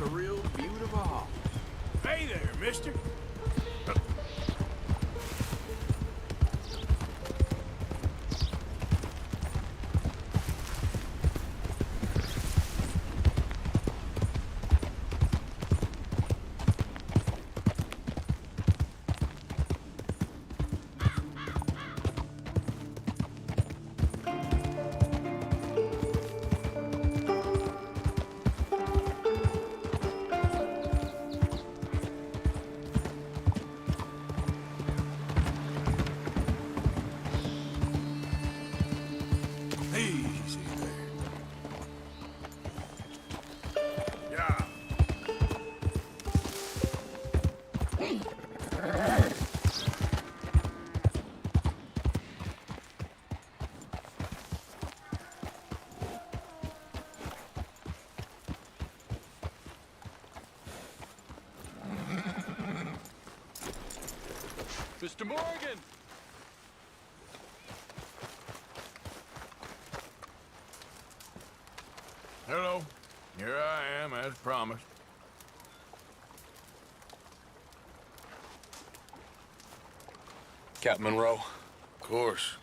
a real beaut of a haul. Hey there, mister. Easy there. Yeah. Mr. Morgan! Hello. Here I am, as promised. Captain Monroe. Of course.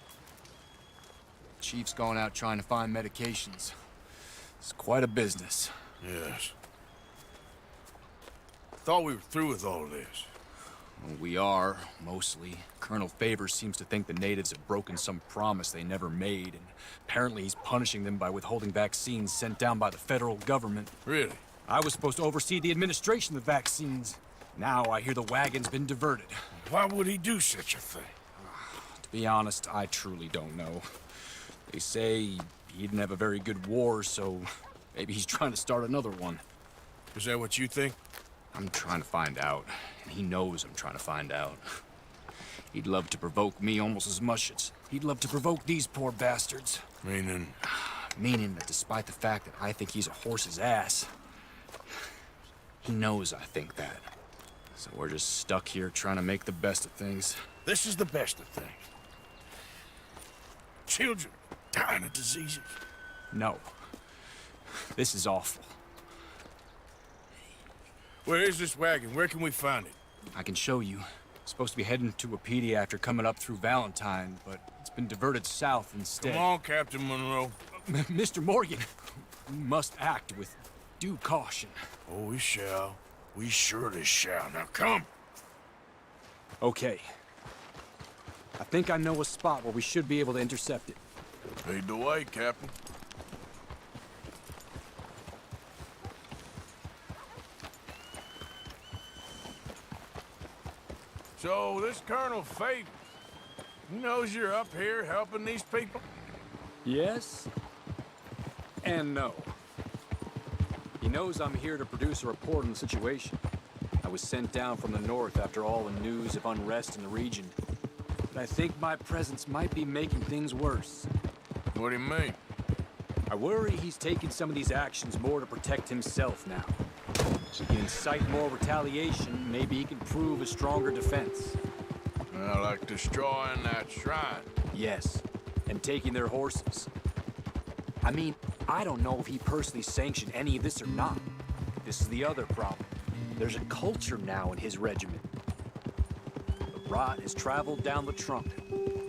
Chief's going out trying to find medications. It's quite a business. Yes. Thought we were through with all this. Well, we are, mostly. Colonel Favors seems to think the natives have broken some promise they never made, and apparently he's punishing them by withholding vaccines sent down by the federal government. Really? I was supposed to oversee the administration of the vaccines. Now I hear the wagon's been diverted. Why would he do such a thing? To be honest, I truly don't know. They say he didn't have a very good war, so maybe he's trying to start another one. Is that what you think? I'm trying to find out, and he knows I'm trying to find out. He'd love to provoke me almost as much as he'd love to provoke these poor bastards. Meaning? Meaning that despite the fact that I think he's a horse's ass, he knows I think that. So we're just stuck here trying to make the best of things. This is the best of things. Children dying of diseases. No. This is awful. Where is this wagon? Where can we find it? I can show you. Supposed to be heading to Wapiti after coming up through Valentine, but it's been diverted south instead. Come on, Captain Monroe. Mr. Morgan, we must act with due caution. Oh, we shall. We surely shall. Now come. Okay. I think I know a spot where we should be able to intercept it. Lead the way, Captain. So, this Colonel Favors, he knows you're up here helping these people? Yes and no. He knows I'm here to produce a report on the situation. I was sent down from the north after all the news of unrest in the region. But I think my presence might be making things worse. What do you mean? I worry he's taking some of these actions more to protect himself now. If he can incite more retaliation, maybe he can prove a stronger defense. Well, like destroying that shrine. Yes, and taking their horses. I mean, I don't know if he personally sanctioned any of this or not. This is the other problem. There's a culture now in his regiment. The rot has traveled down the trunk.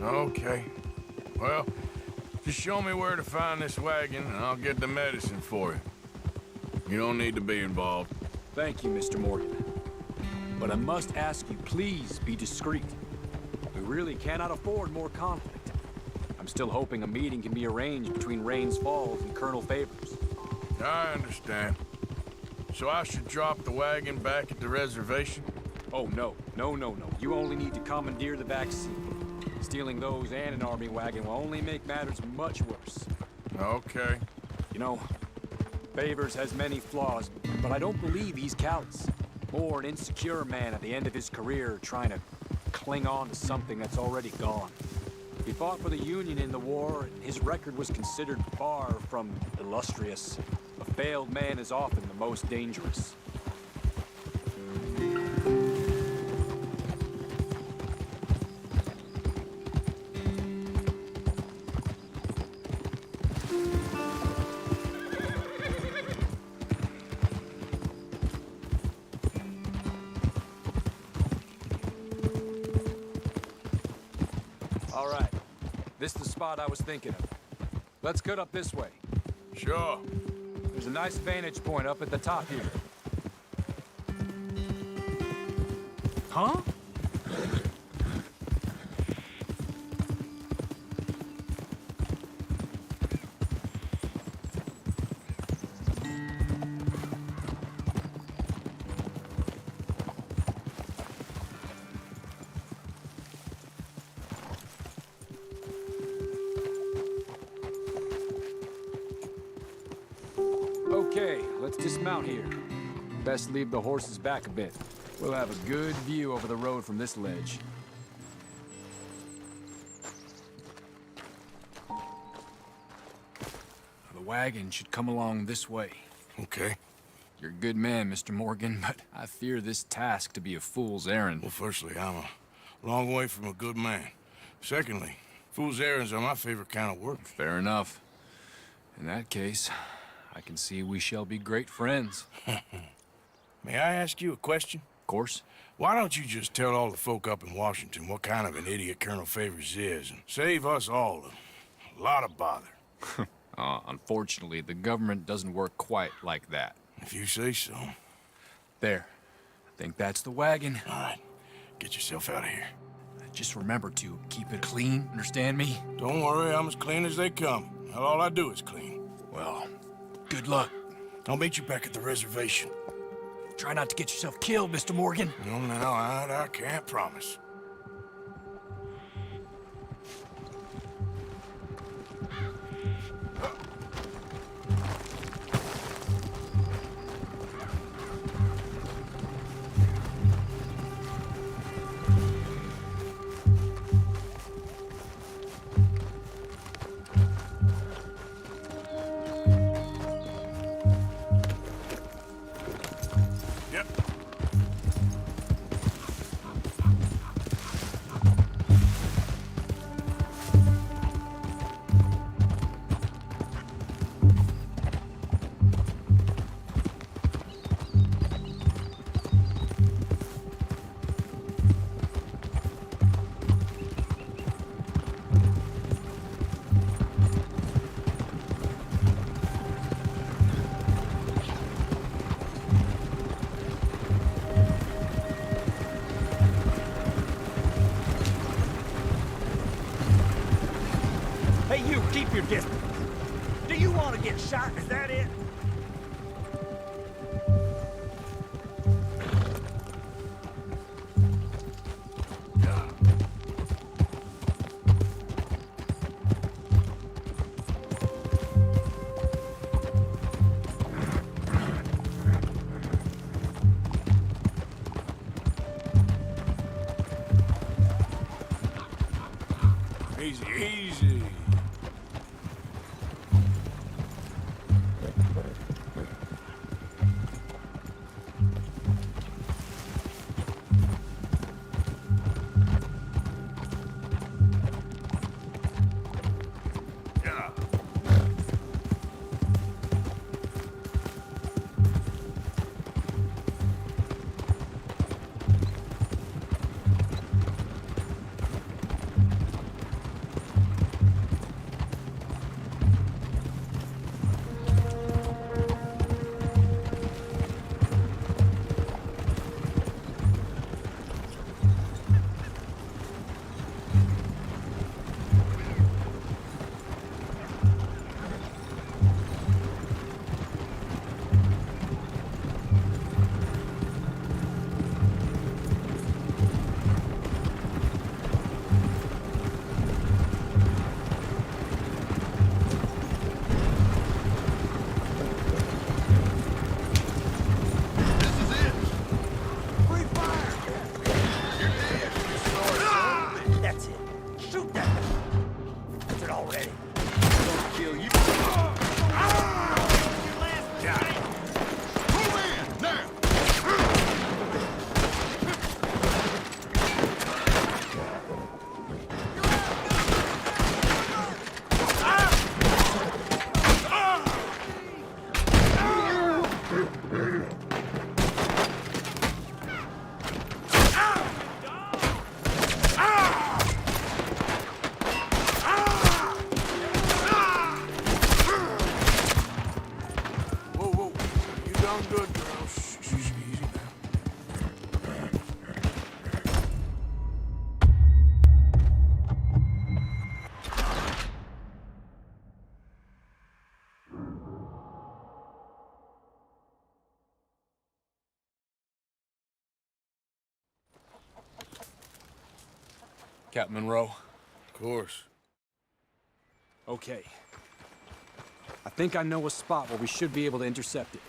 Okay. Well, just show me where to find this wagon, and I'll get the medicine for you. You don't need to be involved. Thank you, Mr. Morgan. But I must ask you, please be discreet. We really cannot afford more conflict. I'm still hoping a meeting can be arranged between Rains Falls and Colonel Favors. I understand. So I should drop the wagon back at the reservation? Oh, no. No. You only need to commandeer the vaccine. Stealing those and an army wagon will only make matters much worse. Okay. You know, Favors has many flaws, but I don't believe he's callous. More an insecure man at the end of his career trying to cling on to something that's already gone. He fought for the Union in the war, and his record was considered far from illustrious. A failed man is often the most dangerous. this is the spot I was thinking of. Let's cut up this way. Sure. There's a nice vantage point up at the top here. Huh? Okay, let's dismount here. Best leave the horses back a bit. We'll have a good view over the road from this ledge. The wagon should come along this way. Okay. You're a good man, Mr. Morgan, but I fear this task to be a fool's errand. Well, firstly, I'm a long way from a good man. Secondly, fool's errands are my favorite kind of work. Fair enough. In that case, I can see we shall be great friends. May I ask you a question? Of course. Why don't you just tell all the folk up in Washington what kind of an idiot Colonel Favors is and save us all a lot of bother? Unfortunately, the government doesn't work quite like that. If you say so. There. I think that's the wagon. All right, get yourself out of here. Just remember to keep it clean, understand me? Don't worry, I'm as clean as they come. Now, all I do is clean. Well, good luck. I'll meet you back at the reservation. Try not to get yourself killed, Mr. Morgan. No, I can't promise. Hey, you, keep your distance. Do you want to get shot? Is that it? Easy, easy. down good, girl. Shh, easy now. Captain Monroe. Of course. Okay. I think I know a spot where we should be able to intercept it.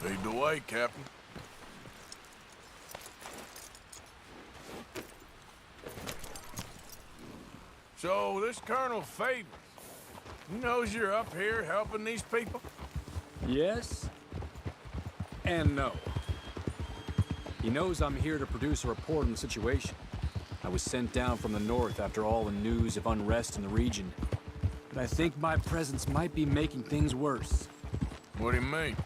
Lead the way, Captain. So, this Colonel Favors, he knows you're up here helping these people? Yes? And no. He knows I'm here to produce a report on the situation. I was sent down from the north after all the news of unrest in the region. But I think my presence might be making things worse. What do you mean?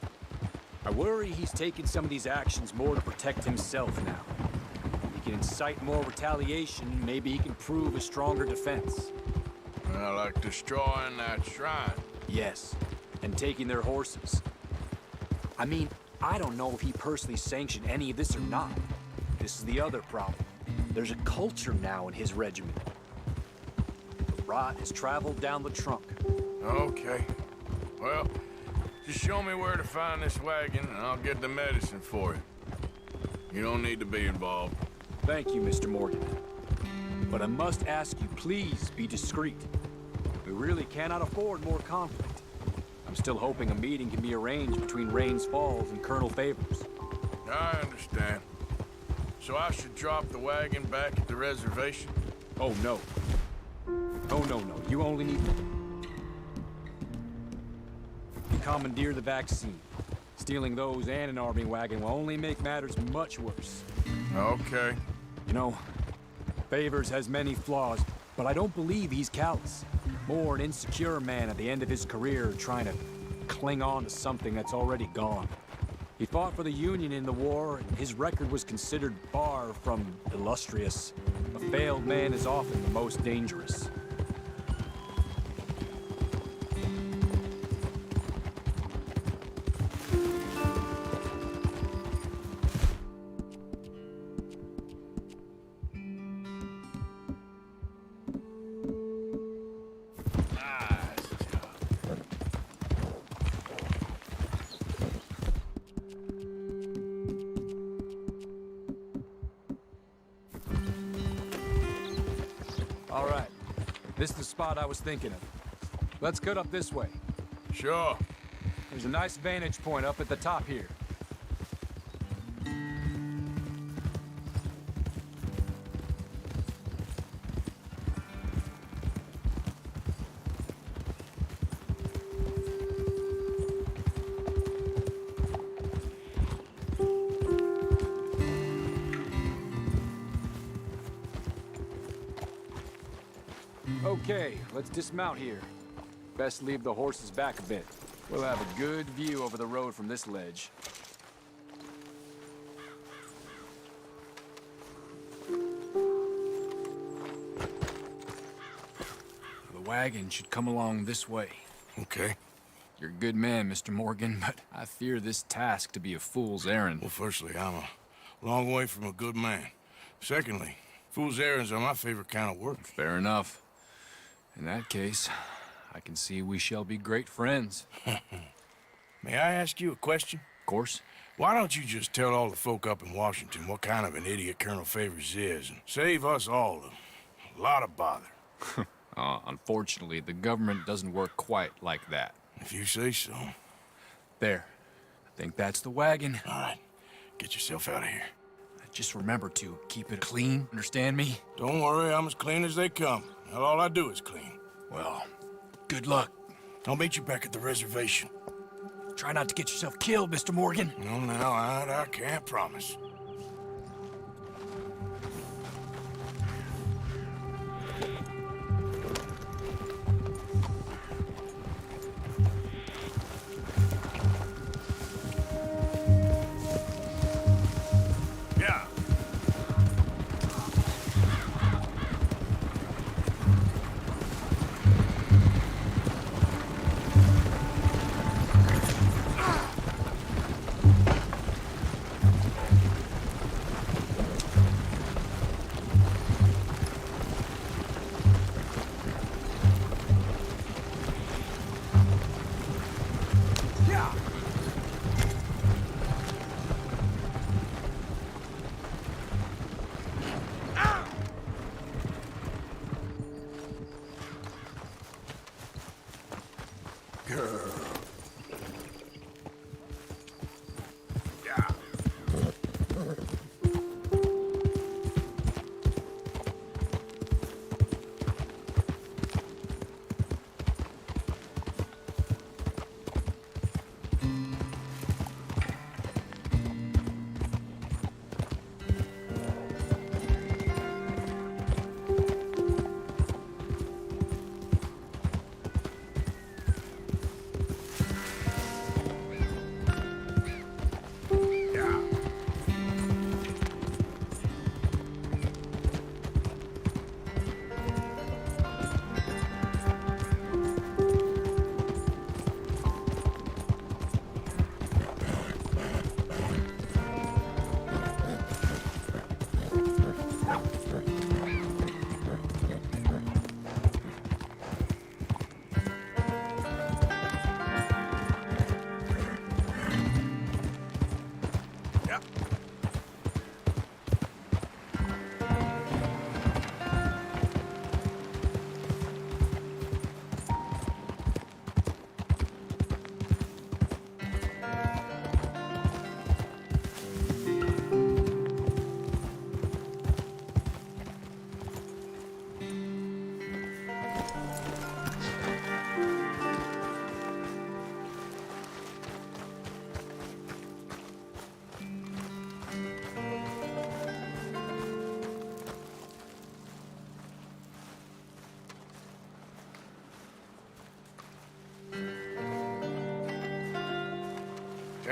I worry he's taking some of these actions more to protect himself now. He can incite more retaliation, maybe he can prove a stronger defense. Well, like destroying that shrine. Yes, and taking their horses. I mean, I don't know if he personally sanctioned any of this or not. This is the other problem. There's a culture now in his regiment. The rot has traveled down the trunk. Okay. Well, just show me where to find this wagon, and I'll get the medicine for you. You don't need to be involved. Thank you, Mr. Morgan. But I must ask you, please be discreet. We really cannot afford more conflict. I'm still hoping a meeting can be arranged between Rains Falls and Colonel Favors. I understand. So I should drop the wagon back at the reservation? Oh, no. Oh, no. You only need to commandeer the vaccine. Stealing those and an army wagon will only make matters much worse. Okay. You know, Favors has many flaws, but I don't believe he's callous. More an insecure man at the end of his career trying to cling on to something that's already gone. He fought for the Union in the war, and his record was considered far from illustrious. A failed man is often the most dangerous. All right. This is the spot I was thinking of. Let's cut up this way. Sure. There's a nice vantage point up at the top here. Okay, let's dismount here. Best leave the horses back a bit. We'll have a good view over the road from this ledge. The wagon should come along this way. Okay. You're a good man, Mr. Morgan, but I fear this task to be a fool's errand. Well, firstly, I'm a long way from a good man. Secondly, fool's errands are my favorite kind of work. Fair enough. In that case, I can see we shall be great friends. May I ask you a question? Of course. Why don't you just tell all the folk up in Washington what kind of an idiot Colonel Favors is, and save us all a lot of bother? Unfortunately, the government doesn't work quite like that. If you say so. There. I think that's the wagon. All right. Get yourself out of here. Just remember to keep it clean, understand me? Don't worry, I'm as clean as they come. Now, all I do is clean. Well, good luck. I'll meet you back at the reservation. Try not to get yourself killed, Mr. Morgan. No, now, I can't promise. Yeah.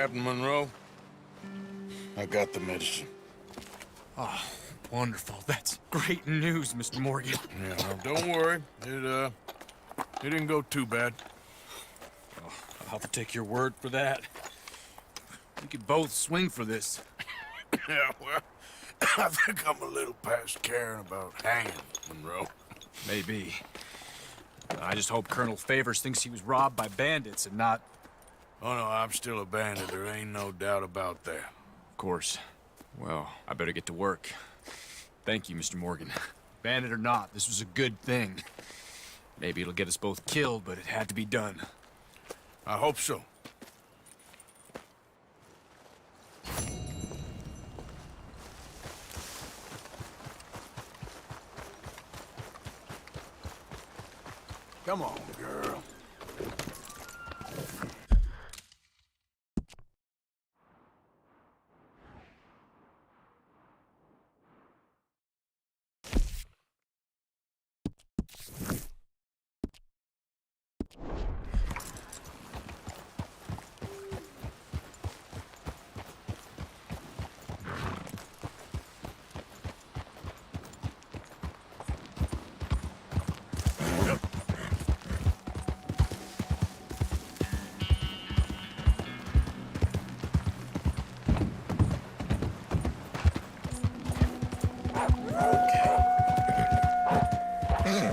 Captain Monroe, I got the medicine. Oh, wonderful. That's great news, Mr. Morgan. Yeah, now don't worry. It didn't go too bad. Oh, I'll have to take your word for that. We could both swing for this. Yeah, well, I think I'm a little past caring about hanging, Monroe. Maybe. I just hope Colonel Favors thinks he was robbed by bandits and not... Oh, no, I'm still a bandit. There ain't no doubt about that. Of course. Well, I better get to work. Thank you, Mr. Morgan. Bandit or not, this was a good thing. Maybe it'll get us both killed, but it had to be done. I hope so. Come on, girl.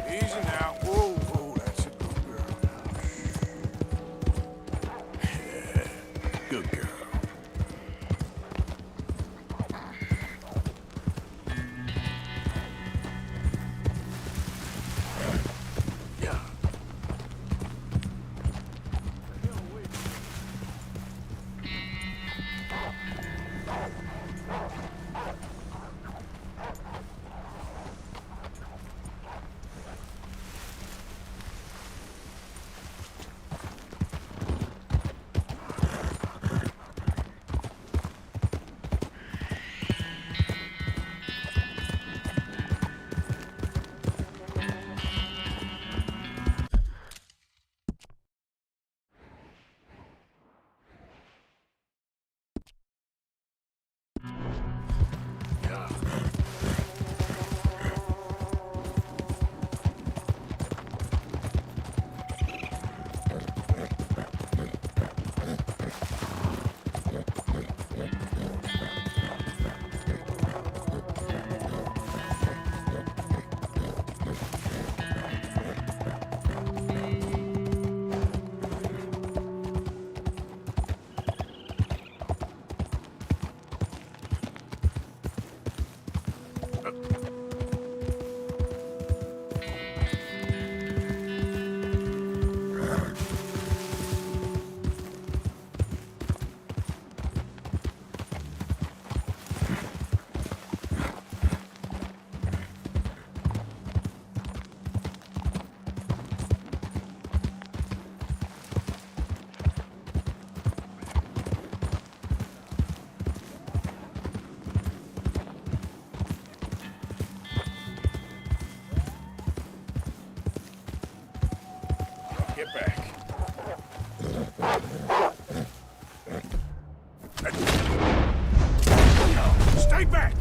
Easy now. Whoa, whoa, that's a good girl now. Yeah, good girl. Yeah. Get back. No, stay back!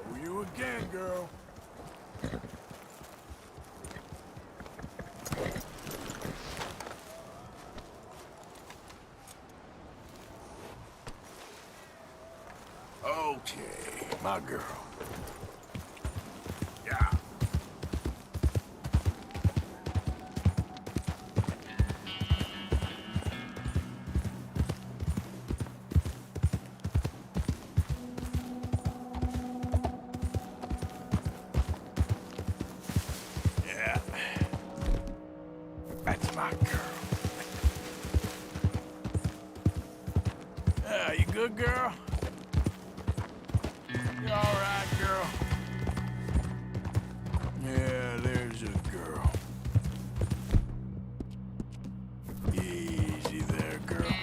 Oh, you again, girl. Okay, my girl. Yeah. Yeah. That's my girl. Yeah, you good, girl? You all right, girl? Yeah, there's a girl. Easy there, girl.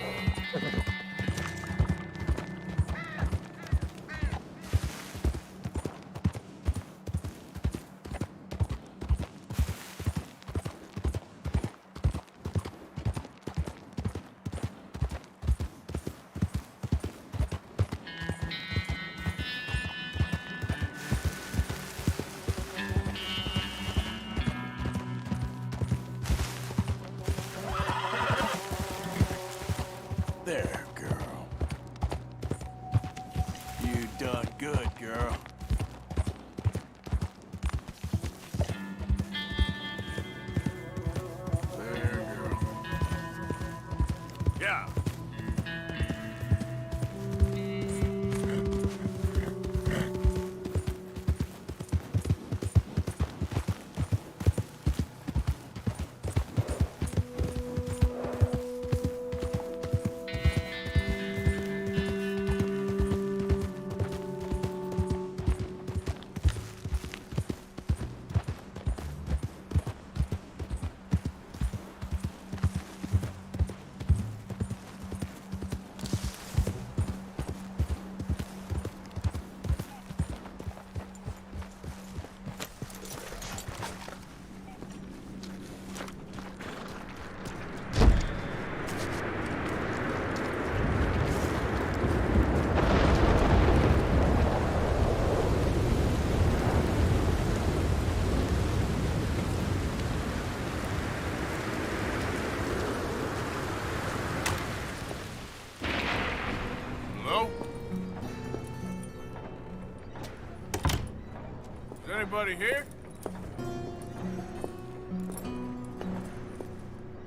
anybody here?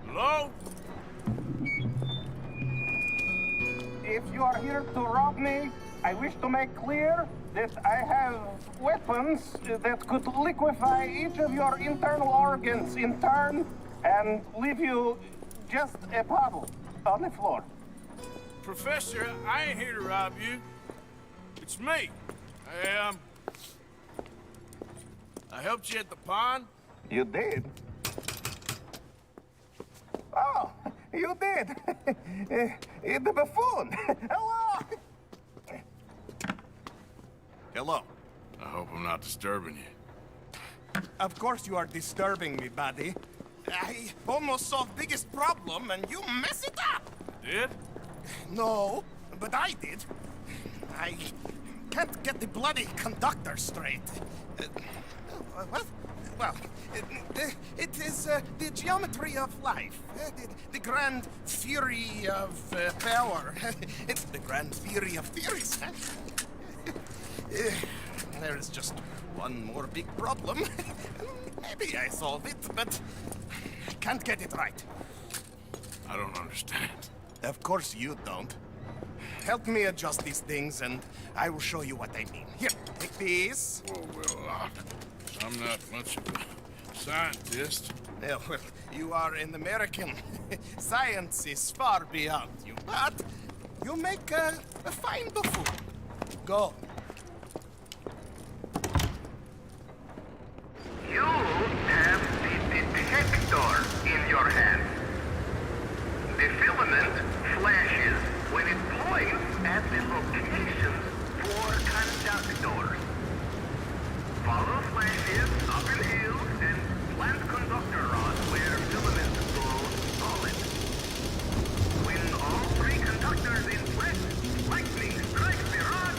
Hello? If you are here to rob me, I wish to make clear that I have weapons that could liquefy each of your internal organs in turn and leave you just a puddle on the floor. Professor, I ain't here to rob you. It's me. I helped you at the pond. You did? Oh, you did. The buffoon. Hello. Hello. I hope I'm not disturbing you. Of course you are disturbing me, buddy. I almost solved biggest problem and you mess it up. Did? No, but I did. I can't get the bloody conductor straight. What? Well, it is the geometry of life. The grand theory of power. It's the grand theory of theories. There is just one more big problem. Maybe I solve it, but I can't get it right. I don't understand. Of course you don't. Help me adjust these things and I will show you what I mean. Here, take these. Oh, well, I'm not much of a scientist. Yeah, well, you are an American. Science is far beyond you, but you make a fine buffoon. Go. You have the detector in your hand. The filament flashes when it points at the locations for conductors. Follow flashes up in hills and plant conductor rods where filaments go solid. When all three conductors in place, lightning strikes the rod,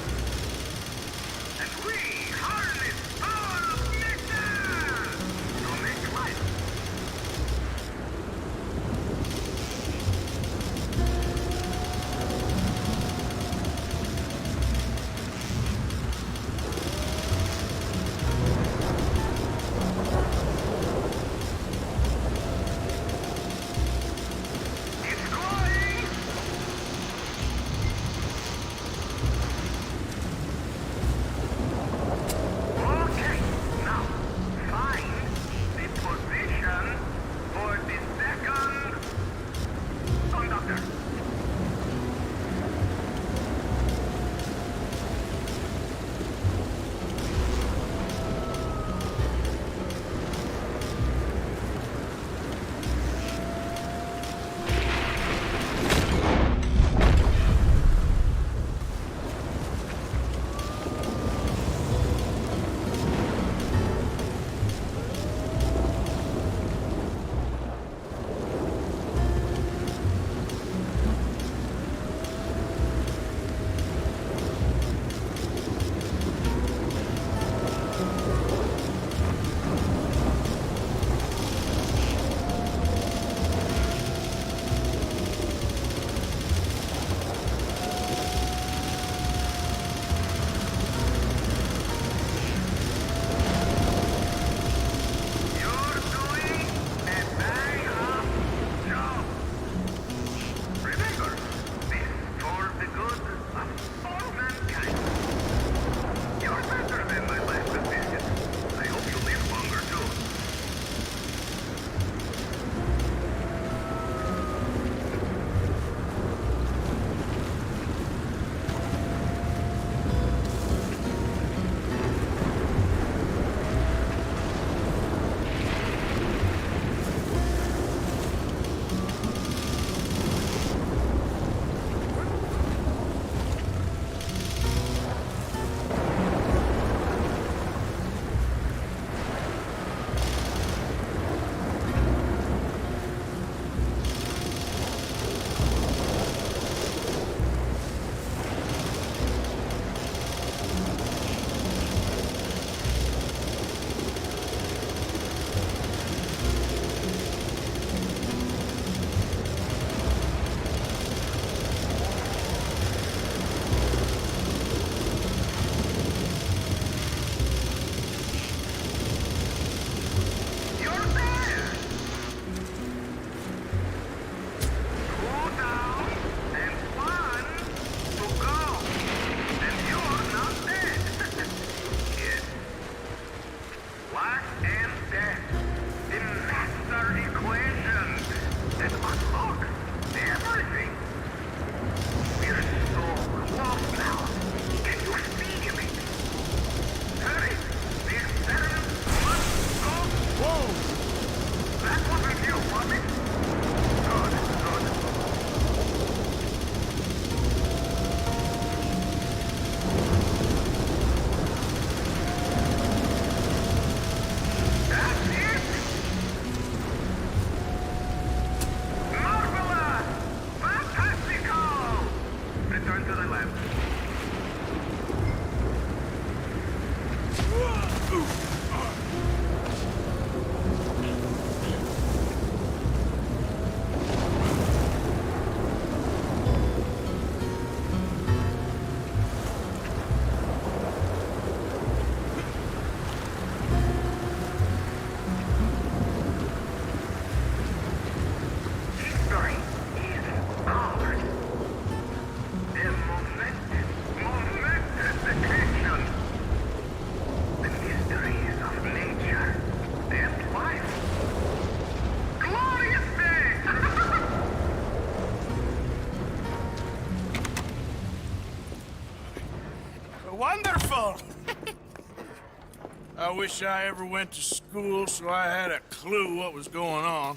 I wish I ever went to school so I had a clue what was going on.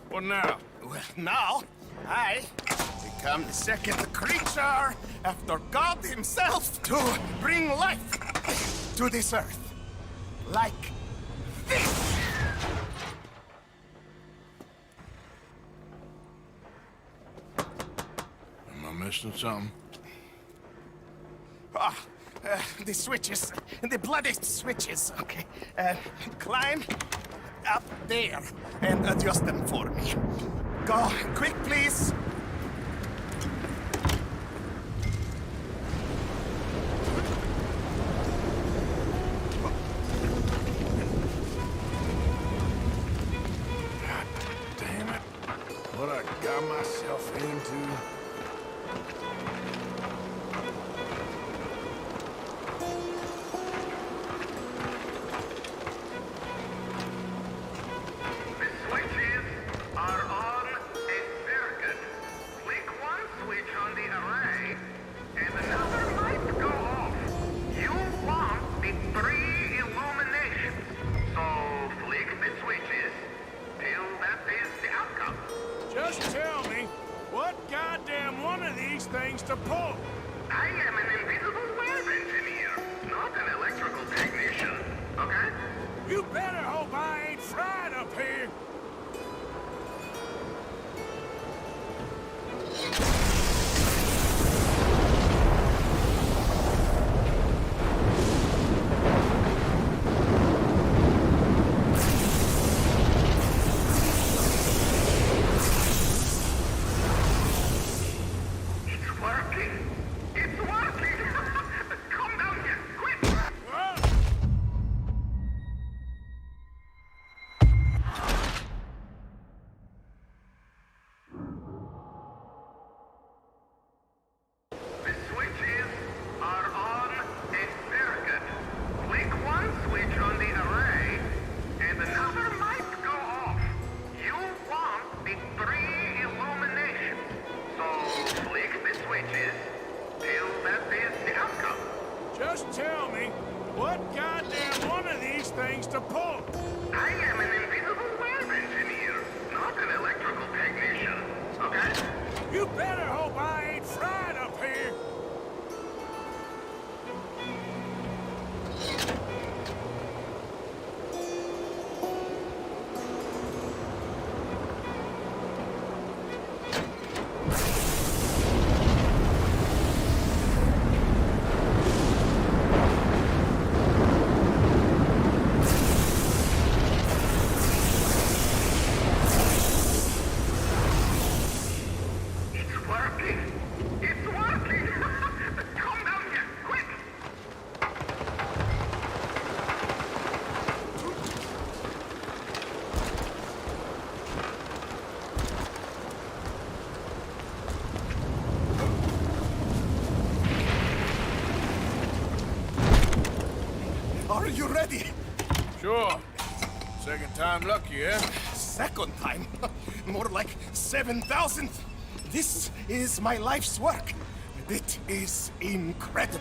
What now? Well, now, I become the second creature after God himself to bring life to this earth. Like this! Am I missing something? Ah, the switches. The bloody switches. Okay. Climb up there and adjust them for me. Go quick, please. God damn it. What I got myself into. The switches are on a circuit. Flick one switch on the array, and another might go off. You want the three illuminations. So flick the switches till that is the outcome. Just tell me, what goddamn one of these things to pull? I am an invisible web engineer, not an electrical technician. Okay? You better hope I ain't fried up here. It's working. It's working. Come down here, quick. Ah! The switches are on a circuit. Flick one switch on the array, and another might go off. You want the three illuminations. So flick the switches till that is the outcome. Just tell me, what goddamn one of these things to pull? I am an invisible web engineer, not an electrical technician. Okay? You better hope I ain't fried up here. It's working. It's working. Come down here, quick. Are you ready? Sure. Second time lucky, eh? Second time? More like 7,000th. This is my life's work. It is incredible.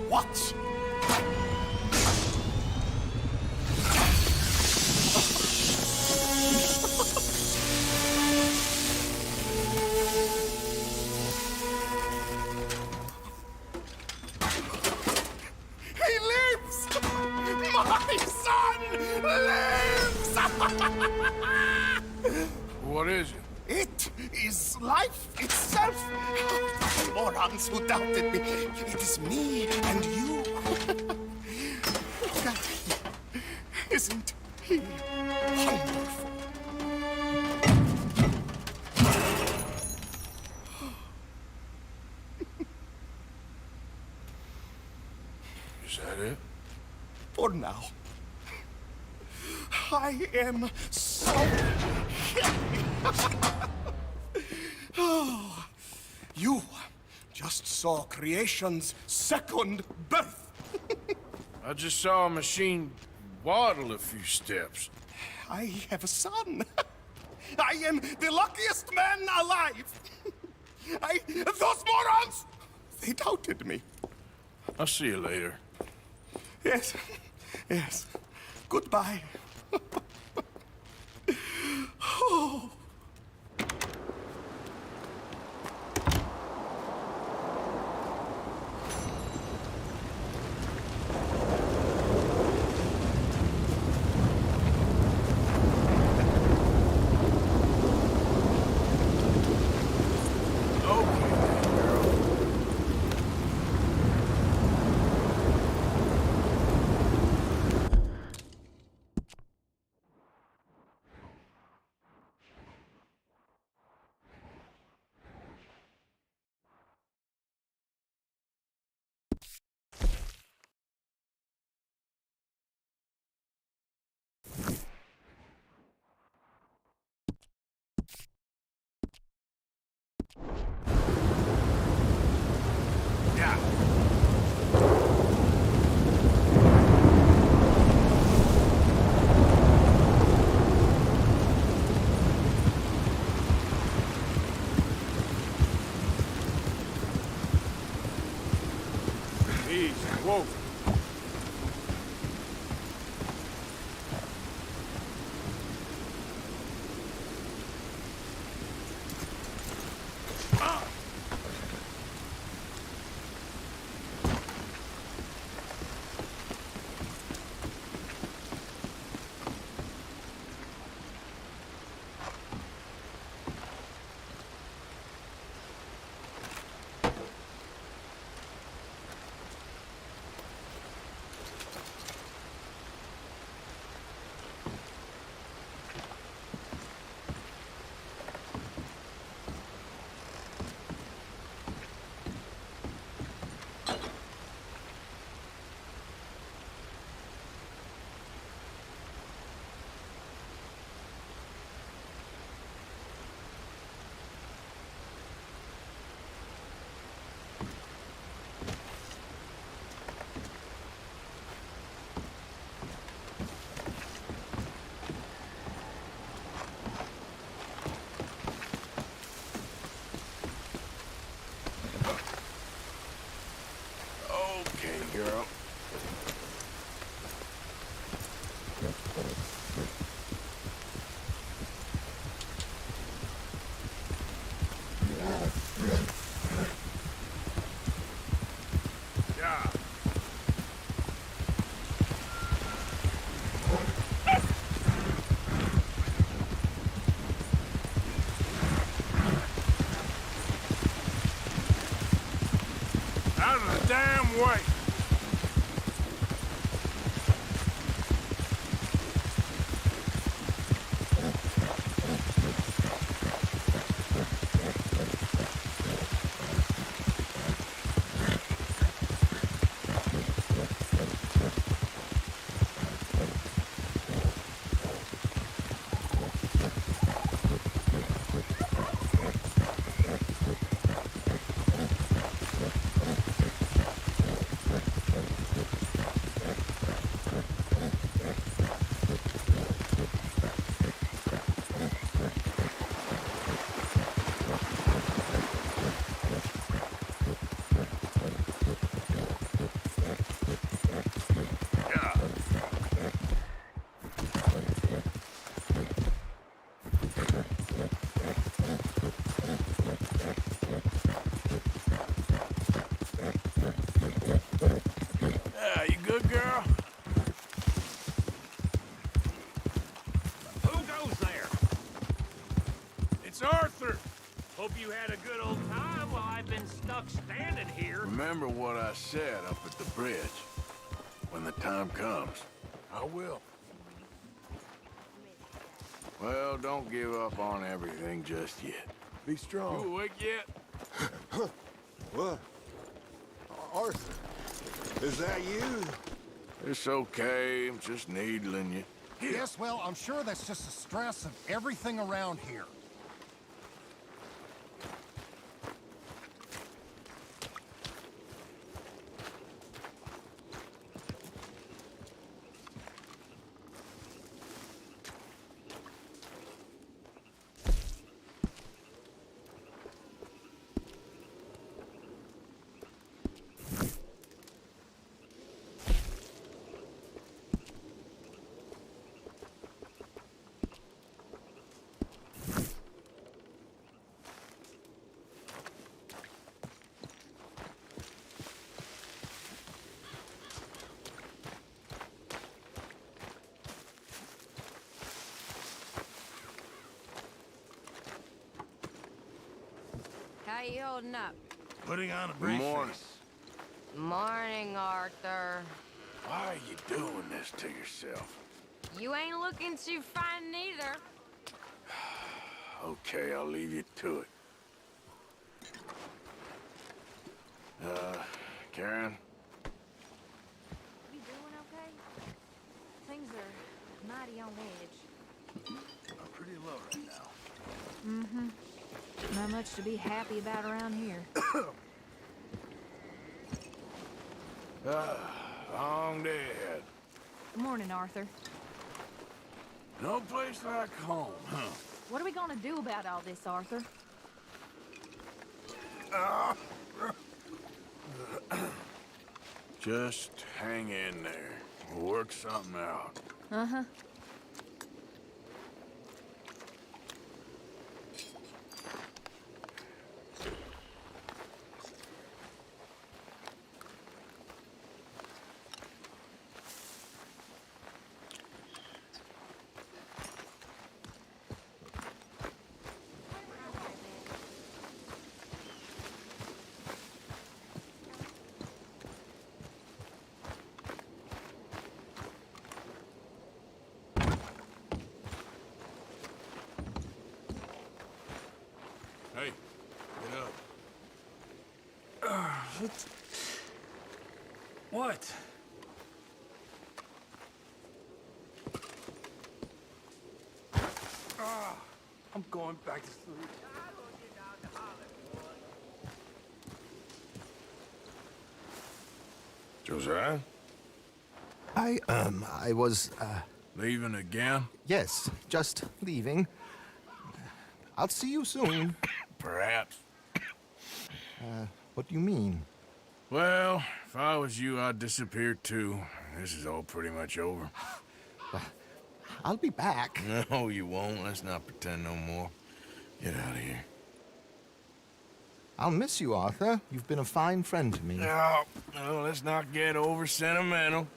Watch. He lives! My son lives! What is it? It is life itself. Morons who doubted me. It is me and you. Look at him. Isn't he wonderful? Is that it? For now. I am so happy. Oh, you just saw creation's second birth. I just saw a machine waddle a few steps. I have a son. I am the luckiest man alive. Those morons They doubted me. I'll see you later. Yes, yes. Goodbye. Oh. Easy. Whoa. Okay, girl. Yeah. Out of the damn way! Yeah, you good, girl? Who goes there? It's Arthur! Hope you had a good old time while I've been stuck standing here. Remember what I said up at the bridge. When the time comes. I will. Well, don't give up on everything just yet. Be strong. You awake yet? What? Arthur, is that you? It's okay. I'm just needling you. Yes, well, I'm sure that's just the stress of everything around here. How you holding up? Putting on a Good brave morning. face. Morning, Arthur. Why are you doing this to yourself? You ain't looking too fine neither. Okay, I'll leave you to it. Karen? You doing okay? Things are mighty on edge. I'm pretty low right now. Mm-hmm. Not much to be happy about around here. Long day ahead. Good morning, Arthur. No place like home, huh? What are we gonna do about all this, Arthur? Just hang in there. We'll work something out. Uh-huh. Hey, get up. What? I'm going back to sleep. Josiah? I was, Leaving again? yes, just leaving. I'll see you soon. Perhaps. What do you mean? Well, if I was you, I'd disappear too. This is all pretty much over. I'll be back. No, you won't. Let's not pretend no more. Get out of here. I'll miss you, Arthur. You've been a fine friend to me. No, let's not get over sentimental.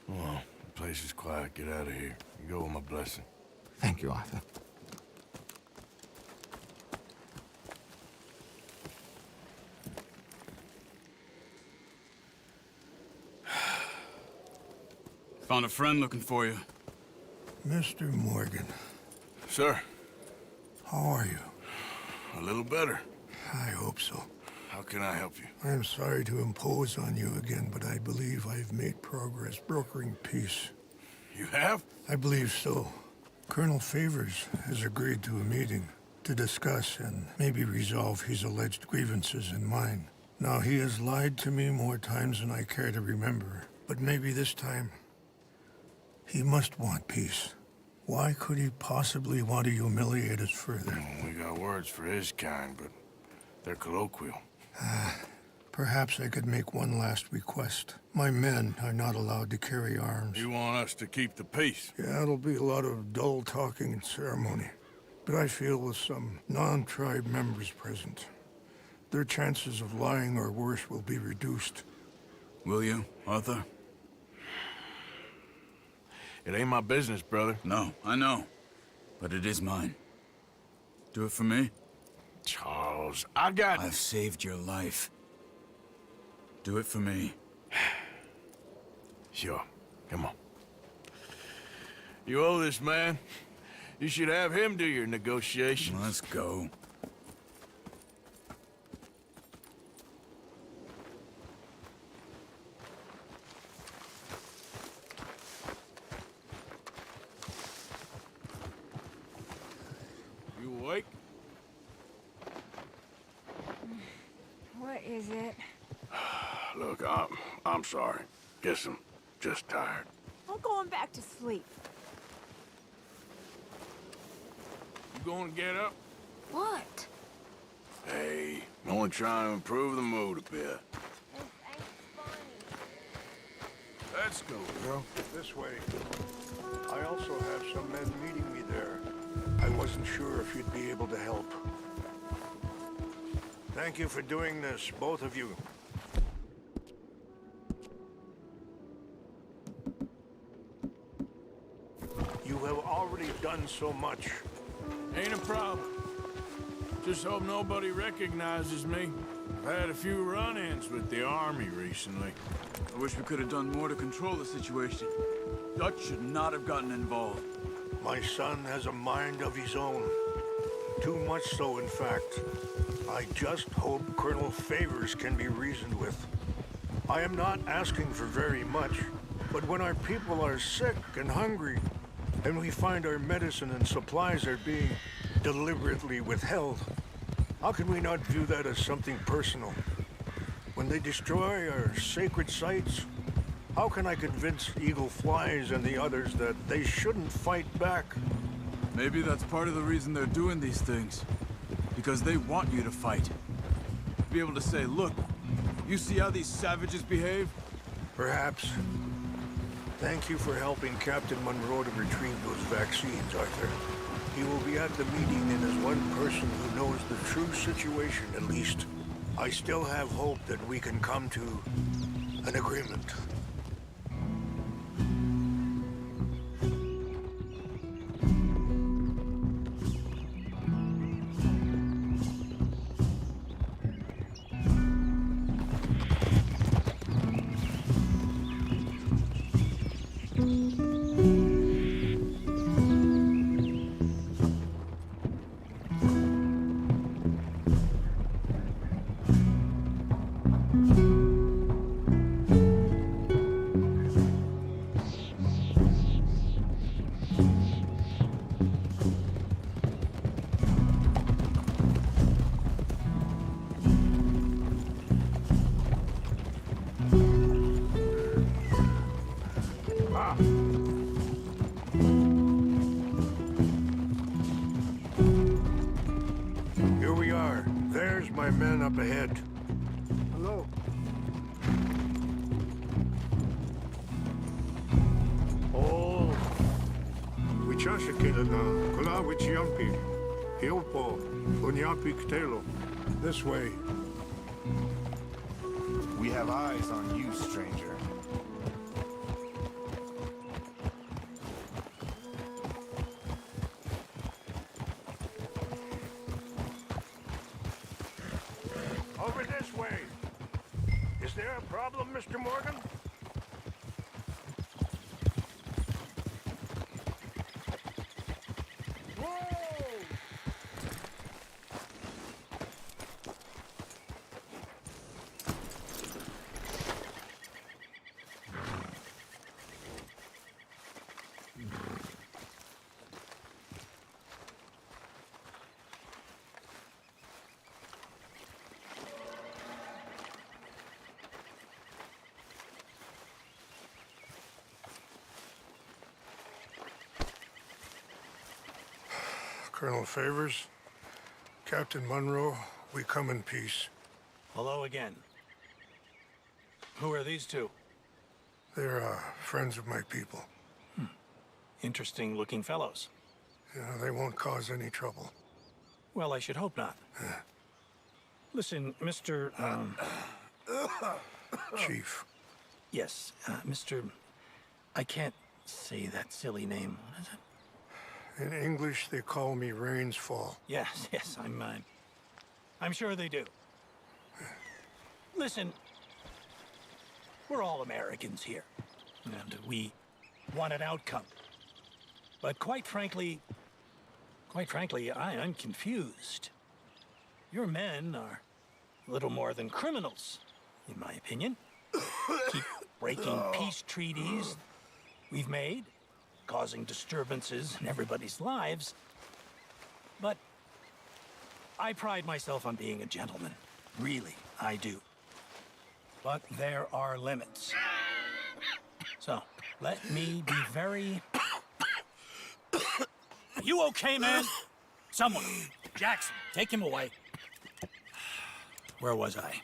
Well, the place is quiet. Get out of here. You go with my blessing. Thank you, Arthur. Found a friend looking for you. Mr. Morgan, Sir, how are you? a little better. I hope so. How can I help you? I'm sorry to impose on you again, but I believe I've made progress brokering peace. You have? I believe so. Colonel Favors has agreed to a meeting to discuss and maybe resolve his alleged grievances and mine. Now, he has lied to me more times than I care to remember, but maybe this time he must want peace. Why could he possibly want to humiliate us further? Well, we got words for his kind, but they're colloquial. Perhaps I could make one last request. My men are not allowed to carry arms. You want us to keep the peace? Yeah, it'll be a lot of dull talking and ceremony. But I feel with some non-tribe members present, their chances of lying or worse will be reduced. Will you, Arthur? It ain't my business, brother. No, I know. But it is mine. Do it for me? Charles, I got... I've saved your life. Do it for me. Sure. Come on. You owe this man. You should have him do your negotiations. Let's go. You awake? What is it? Look, I'm sorry. Guess I'm just tired. I'm going back to sleep. You gonna get up? What? Hey, I'm only trying to improve the mood a bit. This ain't funny. Let's go, girl. This way. I also have some men meeting me there. I wasn't sure if you'd be able to help. Thank you for doing this, both of you. You have already done so much. Ain't a problem. Just hope nobody recognizes me. I've had a few run-ins with the army recently. I wish we could have done more to control the situation. Dutch should not have gotten involved. My son has a mind of his own. Too much so, in fact. I just hope Colonel Favors can be reasoned with. I am not asking for very much, but when our people are sick and hungry, and we find our medicine and supplies are being deliberately withheld, how can we not view that as something personal? When they destroy our sacred sites, how can I convince Eagle Flies and the others that they shouldn't fight back? Maybe that's part of the reason they're doing these things. Because they want you to fight. Be able to say, look, you see how these savages behave? Perhaps. Thank you for helping Captain Monroe to retrieve those vaccines, Arthur. He will be at the meeting and as one person who knows the true situation, at least. I still have hope that we can come to an agreement. Here we are. There's my men up ahead. Hello. Oh. Wichashikila na kula wichiampi. Hilpo. Unyapi ktelo. This way. We have eyes on you, stranger. Over this way. Is there a problem, Mr. Morgan? Whoa! Colonel Favors, Captain Monroe, we come in peace. Hello again. Who are these two? They're friends of my people. Interesting looking fellows. Yeah, they won't cause any trouble. Well, I should hope not. Listen, Mr. Chief. Yes, Mr. I can't say that silly name. What is it? In English, they call me Rainsfall. Yes, I'm sure they do. Listen, we're all Americans here, and we want an outcome. But quite frankly, I'm confused. Your men are a little more than criminals, in my opinion. Keep breaking peace treaties we've made, causing disturbances in everybody's lives. But I pride myself on being a gentleman. Really, I do. But there are limits. So, let me be very... Are you okay, man? Someone. Jackson, take him away. Where was I?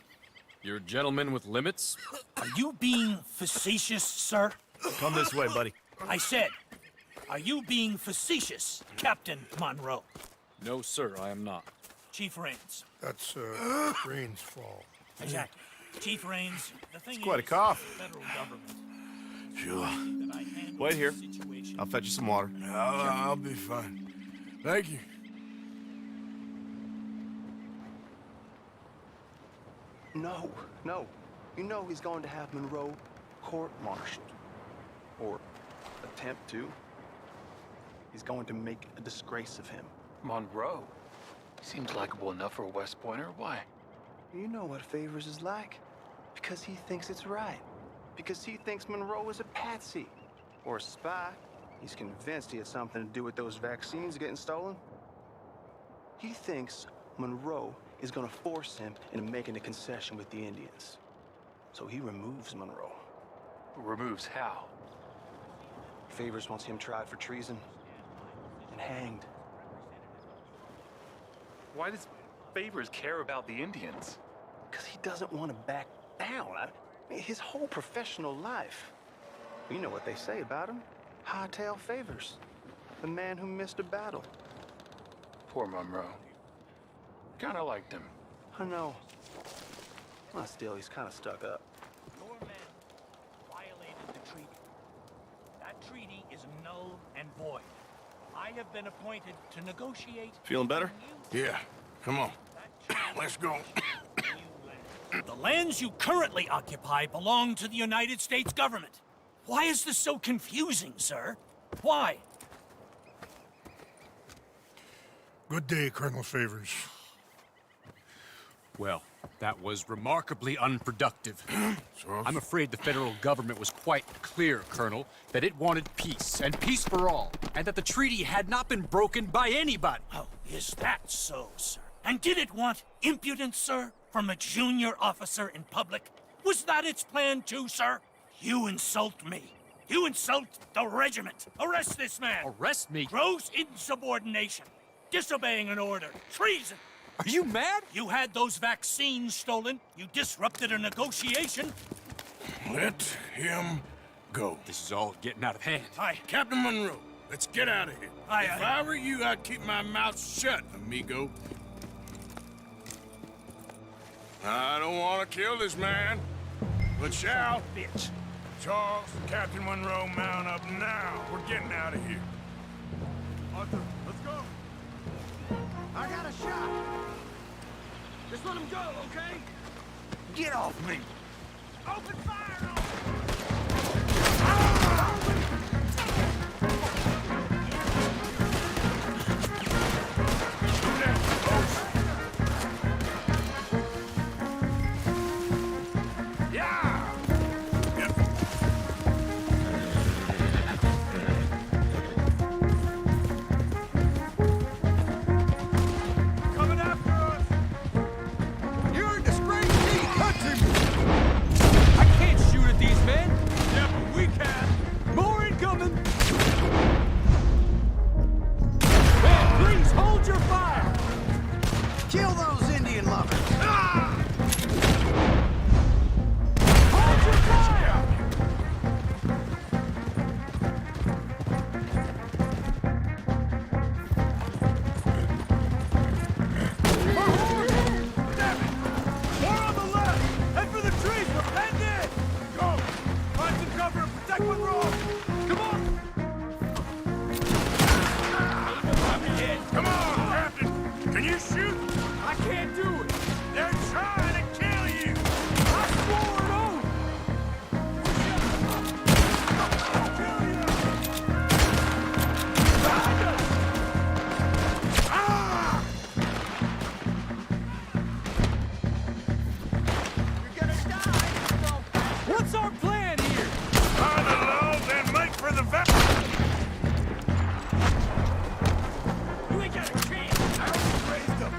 You're a gentleman with limits? Are you being facetious, sir? Come this way, buddy. I said, are you being facetious, Captain Monroe? No, sir, I am not. Chief Rains. That's, Rainsfall. Exactly. Chief Rains, the thing Quite a is, cough. the federal government. Sure. That I handle Wait here. the situation. I'll fetch you some water. I'll be fine. Thank you. No, no. You know he's going to have Monroe court-martialed. Or attempt to. He's going to make a disgrace of him. Monroe? Seems likable enough for a West Pointer. Why? You know what Favors is like. Because he thinks it's right. Because he thinks Monroe is a patsy. Or a spy. He's convinced he had something to do with those vaccines getting stolen. He thinks Monroe is gonna force him into making a concession with the Indians. So he removes Monroe. Removes how? Favors wants him tried for treason and hanged. Why does Favors care about the Indians? Because he doesn't want to back down. His whole professional life. You know what they say about him. Hightail Favors. The man who missed a battle. Poor Monroe. Kinda liked him. I know. Well, still, he's kind of stuck up. Your men violated the treaty. That treaty is null and void. I have been appointed to negotiate... Feeling better? Yeah, come on. Let's go. The lands you currently occupy belong to the United States government. Why is this so confusing, sir? Why? Good day, Colonel Favors. Well, that was remarkably unproductive. I'm afraid the federal government was quite clear, Colonel, that it wanted peace, and peace for all, and that the treaty had not been broken by anybody. Oh, is that so, sir? And did it want impudence, sir, from a junior officer in public? Was that its plan too, sir? You insult me. You insult the regiment. Arrest this man. Arrest me? Gross insubordination. Disobeying an order. Treason. Are you mad? You had those vaccines stolen. You disrupted a negotiation. Let him go. This is all getting out of hand. Aye. Captain Monroe, let's get out of here. Aye, If aye. I were you, I'd keep my mouth shut, amigo. I don't want to kill this man, but shall. Bitch. Charles, Captain Monroe, mount up now. We're getting out of here. Arthur, let's go. I got a shot. Just let him go, okay? Get off me. Open fire on him. Coming after us! You're a disgrace to the country. I can't shoot at these men. Yeah, but we can! More incoming. Man, please hold your fire. Kill those Indian lovers. Hold your fire. More on the left! Head for the trees! We're penned in! Go! Find some cover and protect Monroe! Come on! Come on, Captain. Can you shoot? I can't do it! They're trying to kill you. I swore an oath! I'll kill you! You're gonna die. What's our plan here? Find the low, then make for the vessel. You ain't got a chance. I raised them.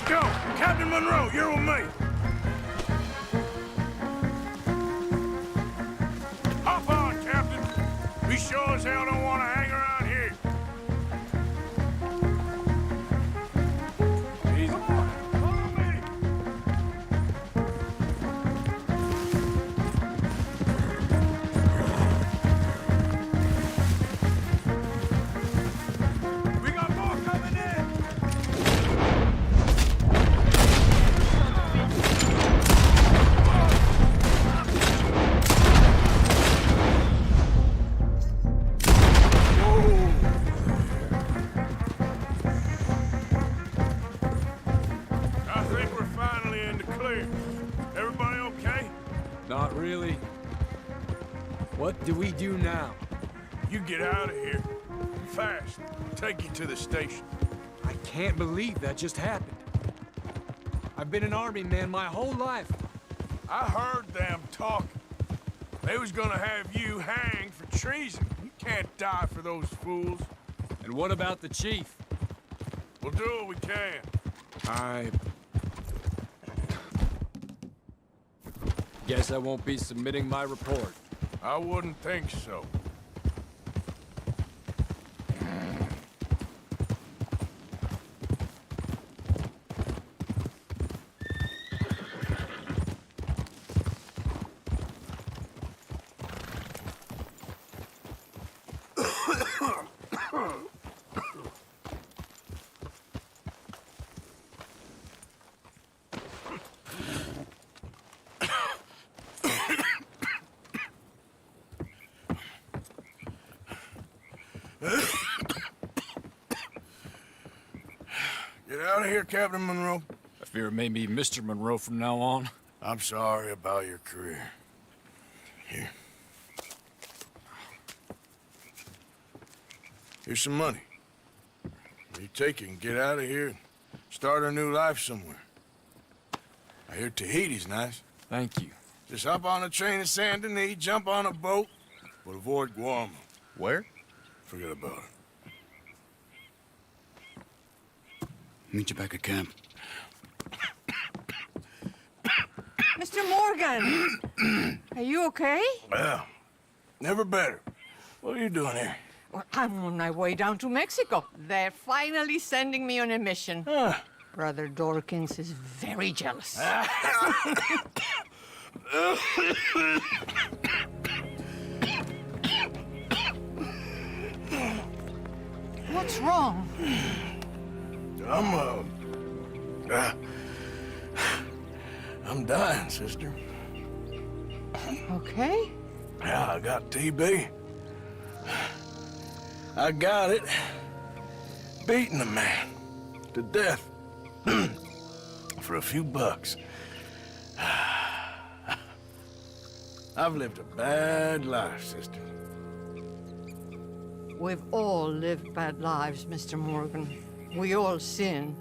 go! Captain Monroe, you're with me! Hop on, Captain! We sure as hell don't want to hang around here. Easy. Follow me! We got more coming in! I think we're finally in the clear. Everybody okay? Not really. What do we do now? You get out of here. Fast. Take you to the station. I can't believe that just happened. I've been an army man my whole life. I heard them talking. They was gonna have you hanged for treason. You can't die for those fools. And what about the chief? We'll do what we can. I guess I won't be submitting my report. I wouldn't think so. Get out of here, Captain Monroe. I fear it may be Mr. Monroe from now on. I'm sorry about your career. Here. Here's some money. You take it and get out of here and start a new life somewhere. I hear Tahiti's nice. Thank you. Just hop on a train to Saint Denis, jump on a boat, but avoid Guam. Where? Forget about it. Meet you back at camp. Mr. Morgan! Are you okay? Well, never better. What are you doing here? Well, I'm on my way down to Mexico. They're finally sending me on a mission. Brother Dorkins is very jealous. What's wrong? I'm dying, sister. Okay. Yeah, I got TB. I got it. Beating a man to death for a few bucks. I've lived a bad life, sister. We've all lived bad lives, Mr. Morgan. We all sin.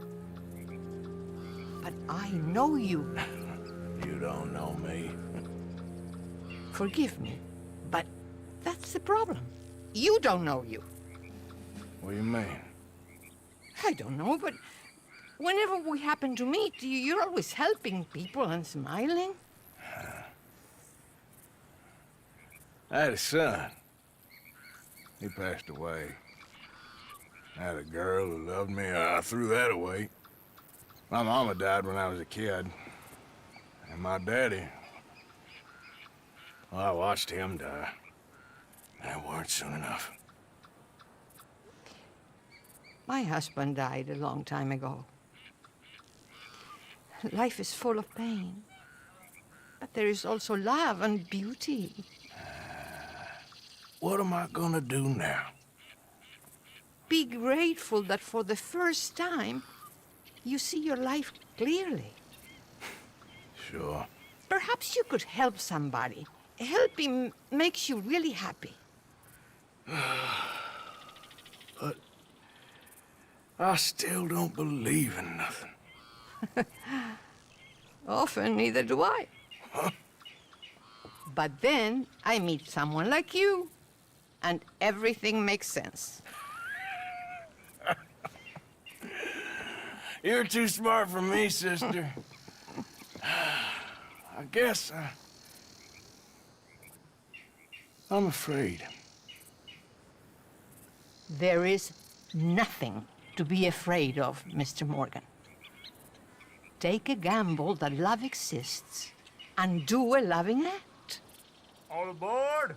But I know you. You don't know me. Forgive me, but that's the problem. You don't know you. What do you mean? I don't know, but whenever we happen to meet, you're always helping people and smiling. I had a son. He passed away. I had a girl who loved me. I threw that away. My mama died when I was a kid. And my daddy, well, I watched him die. And it weren't soon enough. My husband died a long time ago. Life is full of pain. But there is also love and beauty. What am I gonna do now? Be grateful that for the first time, you see your life clearly. Sure. Perhaps you could help somebody. Helping makes you really happy. But I still don't believe in nothing. Often, neither do I. But then I meet someone like you, and everything makes sense. You're too smart for me, sister. I guess I'm afraid. There is nothing to be afraid of, Mr. Morgan. Take a gamble that love exists and do a loving act. All aboard?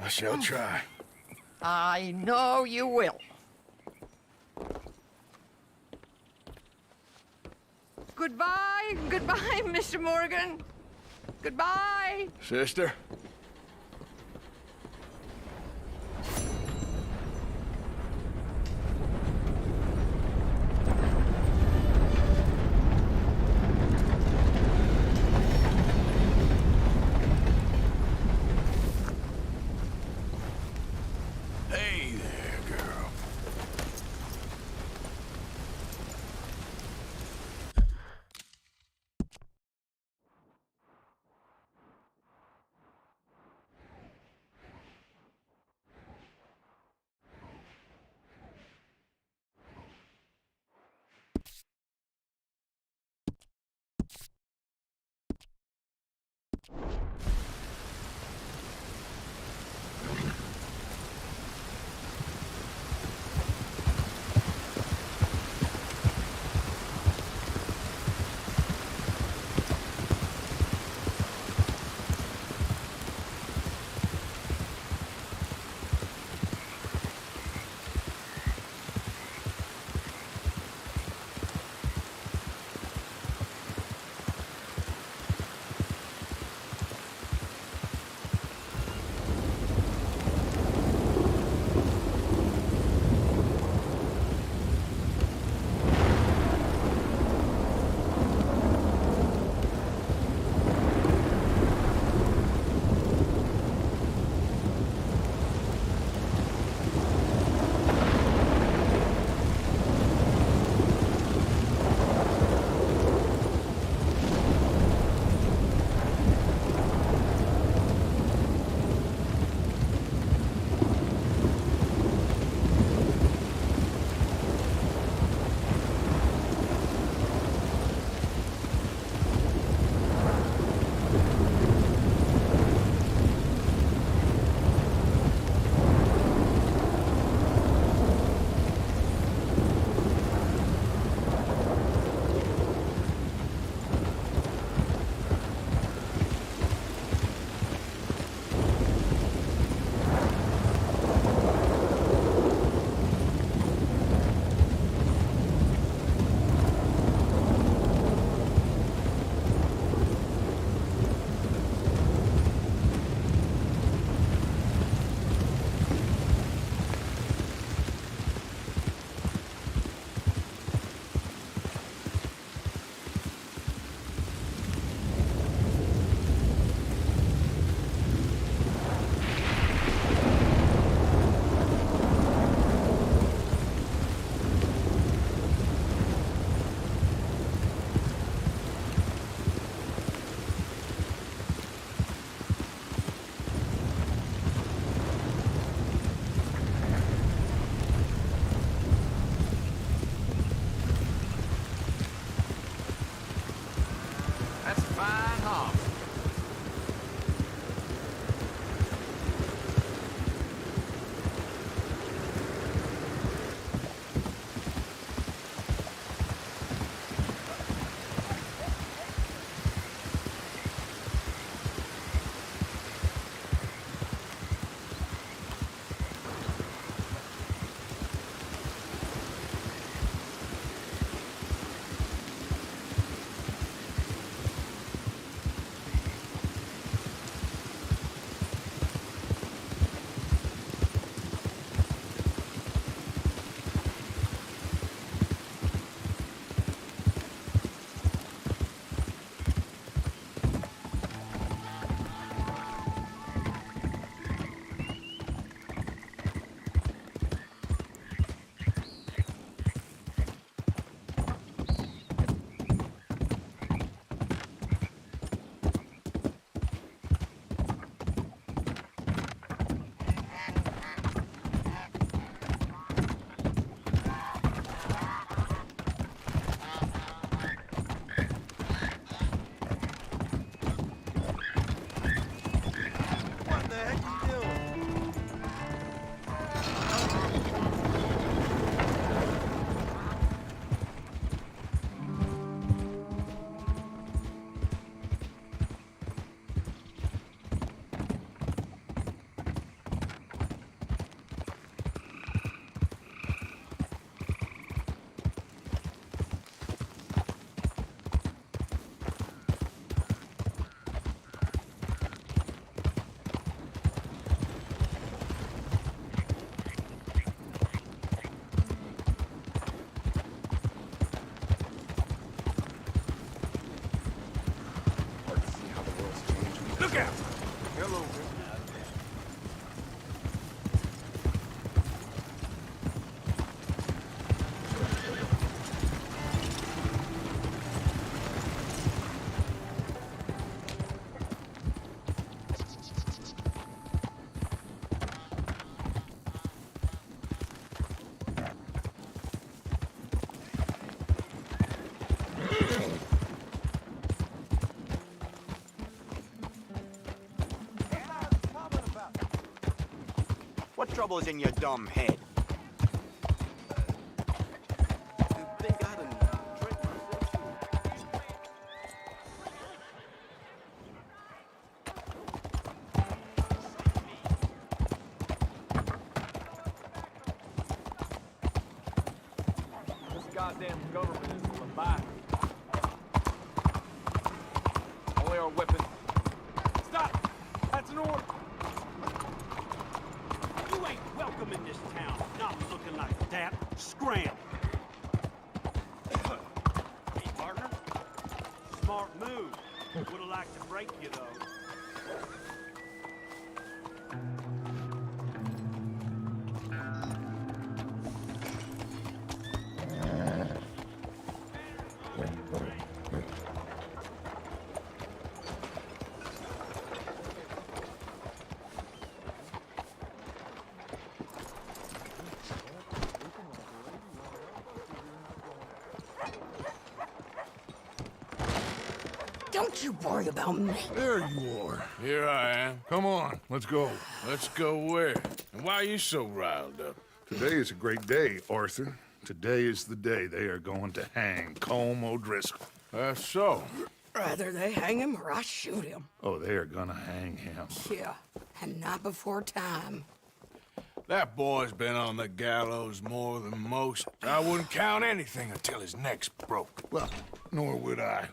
I shall try. I know you will. Goodbye, goodbye, Mr. Morgan. Goodbye. Sister? Hey there, girl. Look out! Hello, man. What trouble's in your dumb head? This goddamn government is a lie. Only our weapons. Stop! That's an order! You ain't welcome in this town. Not looking like that. Scram. Hey, partner. Smart move. Would've liked to break you, though. Don't you worry about me. There you are. Here I am. Come on, let's go. Let's go where? And why are you so riled up? Today is a great day, Arthur. Today is the day they are going to hang Colm O'Driscoll. That's so. Rather they hang him or I shoot him. Oh, they are gonna hang him. Yeah, and not before time. That boy's been on the gallows more than most. I wouldn't count anything until his neck's broke. Well, nor would I.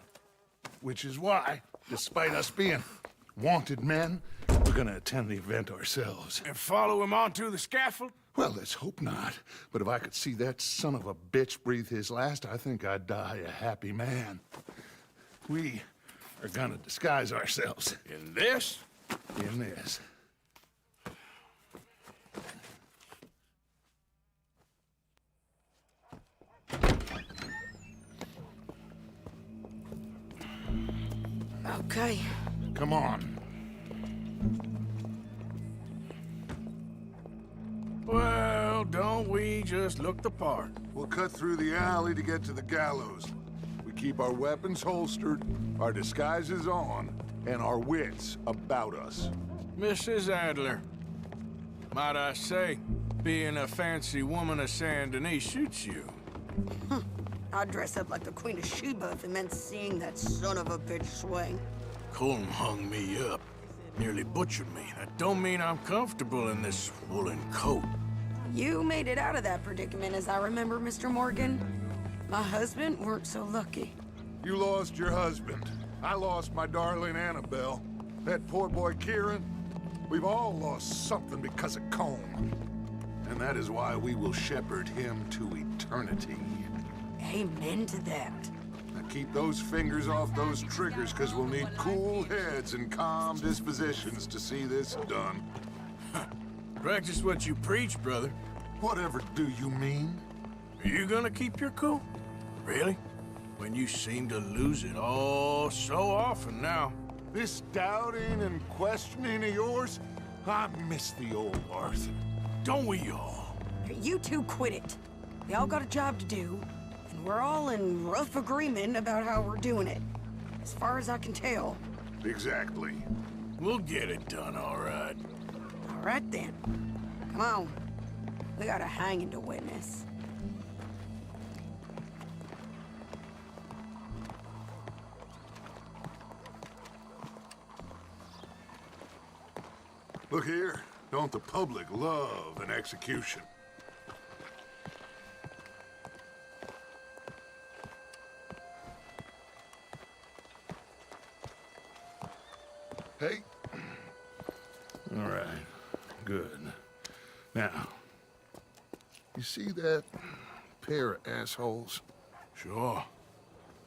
Which is why, despite us being wanted men, we're gonna attend the event ourselves. And follow him onto the scaffold? Well, let's hope not. But if I could see that son of a bitch breathe his last, I think I'd die a happy man. We are gonna disguise ourselves. In this? In this. Okay. Come on. Well, don't we just look the part? We'll cut through the alley to get to the gallows. We keep our weapons holstered, our disguises on, and our wits about us. Mrs. Adler, might I say, being a fancy woman of Saint Denis suits you. I'd dress up like the Queen of Sheba if it meant seeing that son of a bitch swing. Colm hung me up, nearly butchered me. That don't mean I'm comfortable in this woolen coat. You made it out of that predicament, as I remember, Mr. Morgan. My husband weren't so lucky. You lost your husband. I lost my darling Annabelle. That poor boy Kieran. We've all lost something because of Colm. And that is why we will shepherd him to eternity. Amen to that. Now keep those fingers off those triggers, because we'll need cool heads and calm dispositions to see this done. Practice what you preach, brother. Whatever do you mean? Are you gonna keep your cool? Really? When you seem to lose it all so often now. This doubting and questioning of yours, I miss the old Arthur. Don't we all? You two quit it. We all got a job to do, and we're all in rough agreement about how we're doing it. As far as I can tell. Exactly. We'll get it done, all right. All right, then. Come on. We got a hanging to witness. Look here. Don't the public love an execution? Hey. All right. Good. Now, you see that pair of assholes? Sure.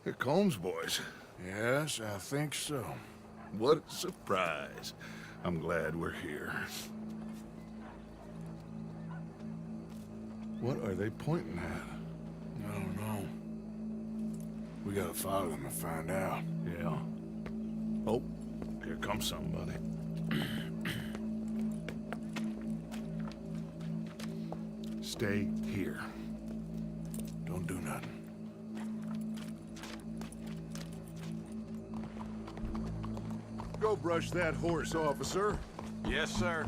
They're Colm's boys. Yes, I think so. What a surprise. I'm glad we're here. What are they pointing at? I don't know. We gotta follow them and find out. Yeah. Oh, here comes somebody. Stay here. Don't do nothing. Go brush that horse, officer. Yes, sir.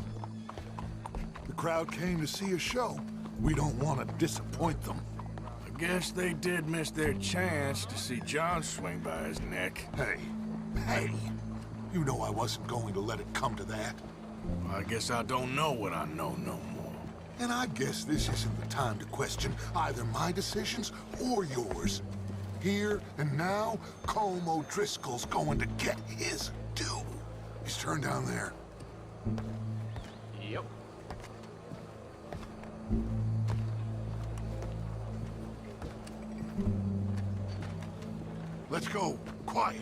The crowd came to see a show. We don't want to disappoint them. I guess they did miss their chance to see John swing by his neck. Hey, you know I wasn't going to let it come to that. Well, I guess I don't know what I know no more. And I guess this isn't the time to question either my decisions or yours. Here and now, Colm O'Driscoll's going to get his due. He's turned down there. Yep. Let's go. Quiet.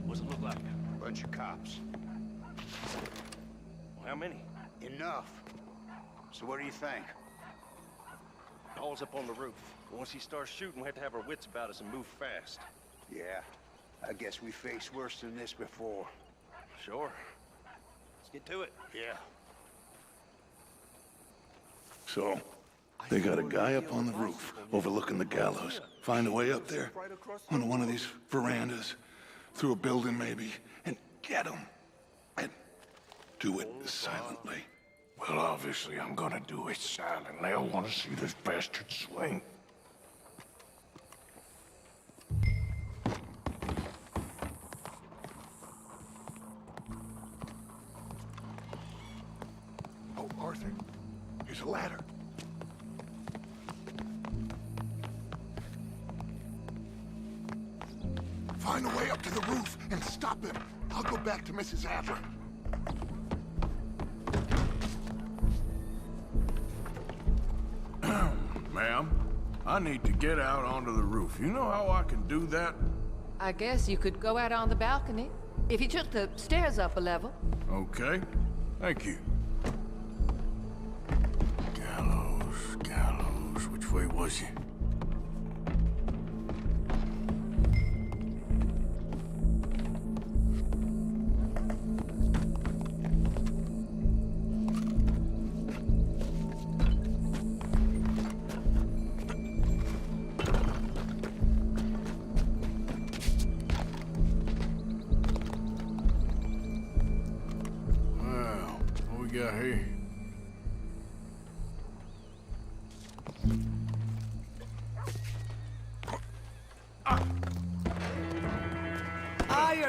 What's it look like? Bunch of cops. Well, how many? Enough. So what do you think? Paul's up on the roof. Once he starts shooting, we have to have our wits about us and move fast. Yeah, I guess we faced worse than this before. Sure. Let's get to it. Yeah. So, they got a guy up on the roof, overlooking the gallows. Find a way up there, onto one of these verandas, through a building maybe, and get him. And do it silently. Well, obviously I'm gonna do it silently. I want to see this bastard swing. Oh, Arthur, here's a ladder. Find a way up to the roof and stop him. I'll go back to Mrs. Adler. Ma'am, I need to get out onto the roof. You know how I can do that? I guess you could go out on the balcony. If you took the stairs up a level. Okay. Thank you. Gallows. Which way was he? Got here.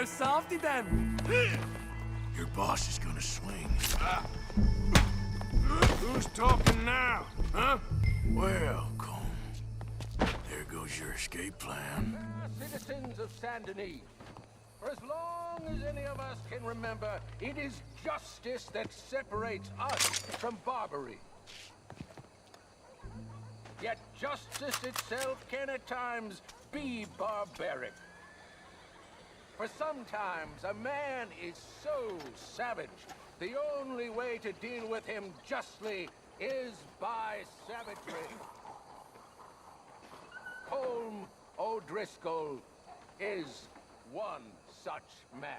You're softy then. Your boss is gonna swing. Who's talking now, huh? Well, Colm, there goes your escape plan. Citizens of Saint Denis, for as long as any of us can remember, it is justice that separates us from Barbary. Yet justice itself can at times be barbaric. For sometimes a man is so savage, the only way to deal with him justly is by savagery. Colm O'Driscoll is one such man.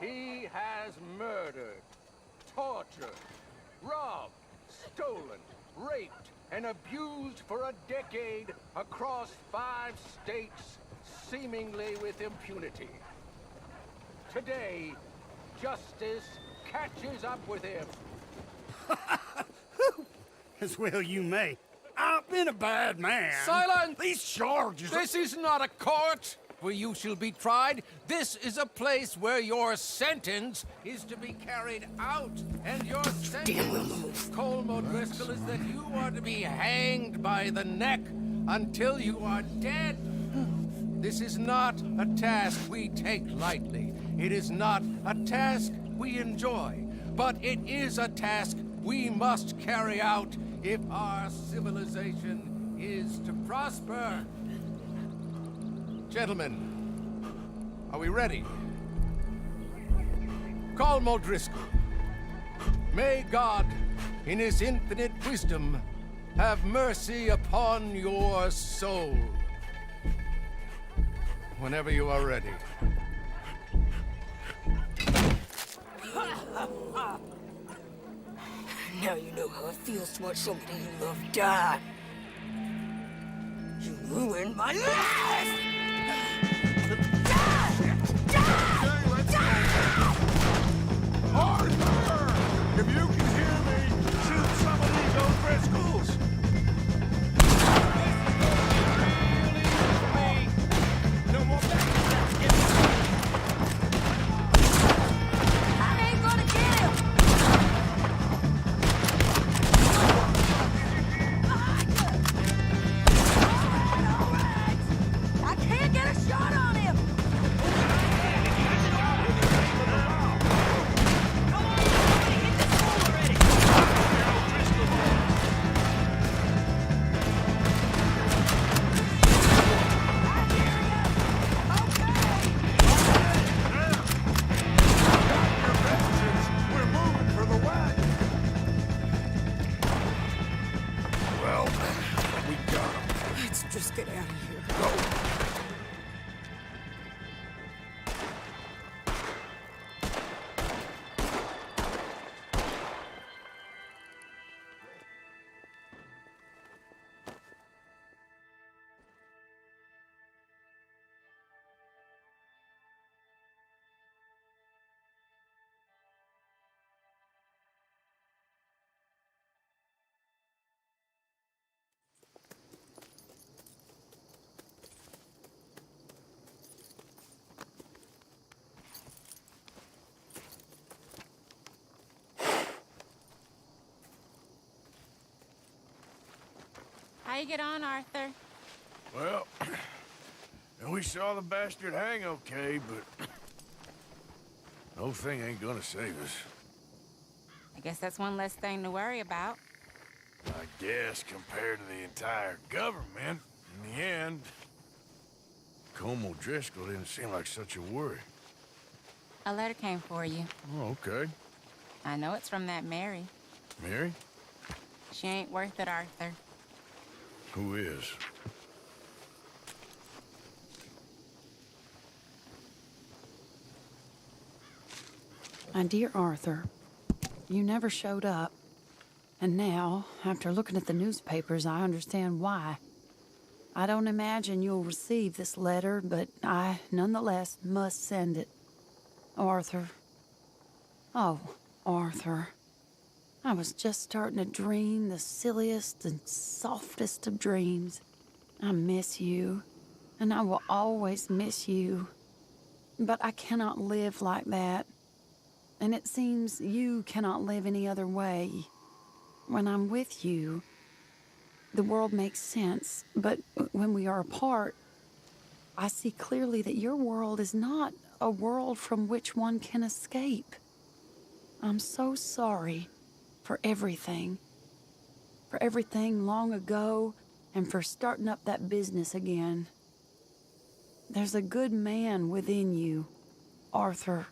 He has murdered, tortured, robbed, stolen, raped, and abused for a decade across 5 states, seemingly with impunity. Today, justice catches up with him. As well you may. I've been a bad man. Silence! These charges... This is not a court where you shall be tried. This is a place where your sentence is to be carried out. And your sentence, Colm O'Driscoll, is that you are to be hanged by the neck until you are dead. This is not a task we take lightly. It is not a task we enjoy. But it is a task we must carry out if our civilization is to prosper. Gentlemen, are we ready? Colm O'Driscoll, may God, in his infinite wisdom, have mercy upon your soul. Whenever you are ready. Now you know how it feels to watch somebody you love die. You ruined my life! Arthur! If you can hear me, shoot some of these O'Driscolls! No more I ain't gonna get him! I can't get a shot on him! Well, we got him. Let's just get out of here. How you get on, Arthur? Well, we saw the bastard hang okay, but the whole thing ain't gonna save us. I guess that's one less thing to worry about. I guess compared to the entire government, in the end, Colm O'Driscoll didn't seem like such a worry. A letter came for you. Oh, okay. I know it's from that Mary. Mary? She ain't worth it, Arthur. Who is? My dear Arthur, you never showed up. And now, after looking at the newspapers, I understand why. I don't imagine you'll receive this letter, but I, nonetheless, must send it. Arthur. Oh, Arthur. I was just starting to dream the silliest and softest of dreams. I miss you, and I will always miss you. But I cannot live like that. And it seems you cannot live any other way. When I'm with you, the world makes sense. But when we are apart, I see clearly that your world is not a world from which one can escape. I'm so sorry for everything. For everything long ago, and for starting up that business again. There's a good man within you, Arthur.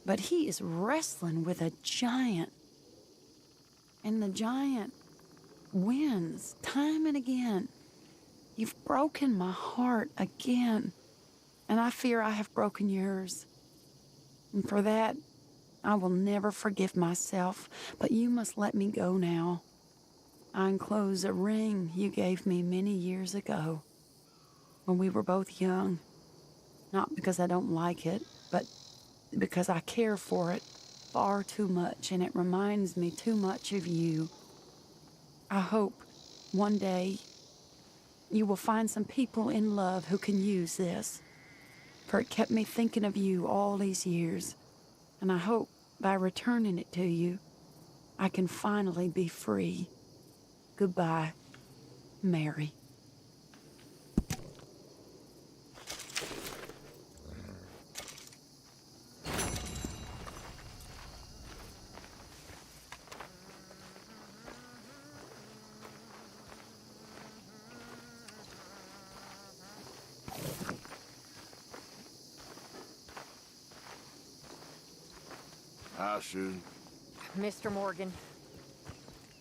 But he is wrestling with a giant. And the giant wins time and again. You've broken my heart again. And I fear I have broken yours. And for that, I will never forgive myself. But you must let me go now. I enclose a ring you gave me many years ago, when we were both young. Not because I don't like it, but because I care for it far too much, and it reminds me too much of you. I hope one day you will find some people in love who can use this, for it kept me thinking of you all these years, and I hope by returning it to you, I can finally be free. Goodbye, Mary. Hi, Susan. Mr. Morgan,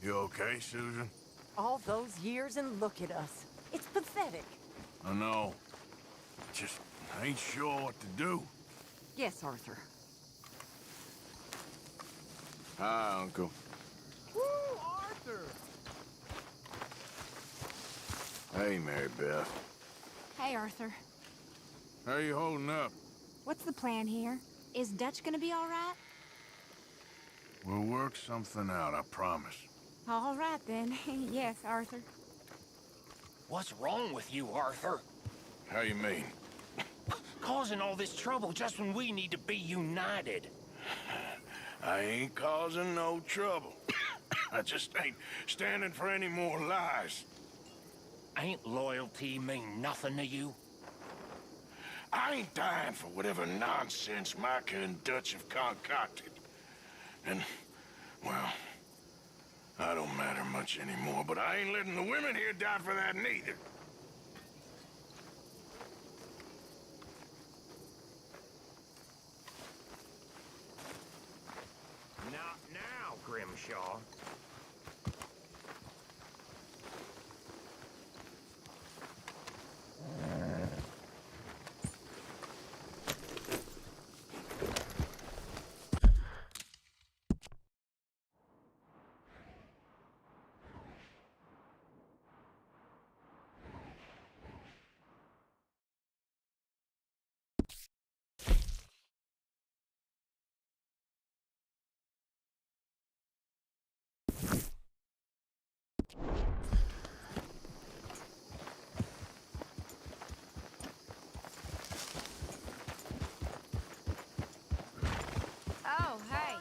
You okay, Susan? all those years and look at us. It's pathetic. I know. Just ain't sure what to do. Yes, Arthur. Hi, Uncle. Woo, Arthur! Hey, Mary Beth. Hey, Arthur. How you holding up? What's the plan here? Is Dutch gonna be all right? We'll work something out, I promise. All right, then. Yes, Arthur. What's wrong with you, Arthur? How you mean? Causing all this trouble just when we need to be united. I ain't causing no trouble. I just ain't standing for any more lies. Ain't loyalty mean nothing to you? I ain't dying for whatever nonsense Micah and Dutch have concocted. And, well, I don't matter much anymore, but I ain't letting the women here die for that neither. Not now, Grimshaw. Oh, hey.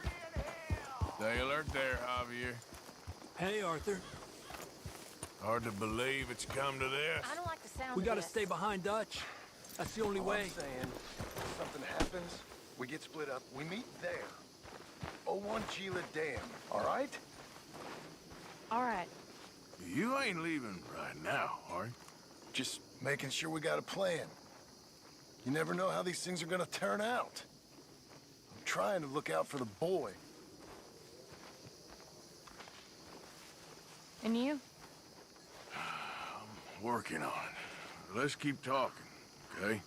Stay alert there, Javier. Hey, Arthur. Hard to believe it's come to this. I don't like the sound We of gotta this. stay behind Dutch. That's the only All way. I'm saying, if something happens, we get split up. We meet there. 01 Gila Dam, all right? All right. You ain't leaving right now, are you? Just making sure we got a plan. You never know how these things are gonna turn out. I'm trying to look out for the boy. And you? Working on it. Let's keep talking, okay?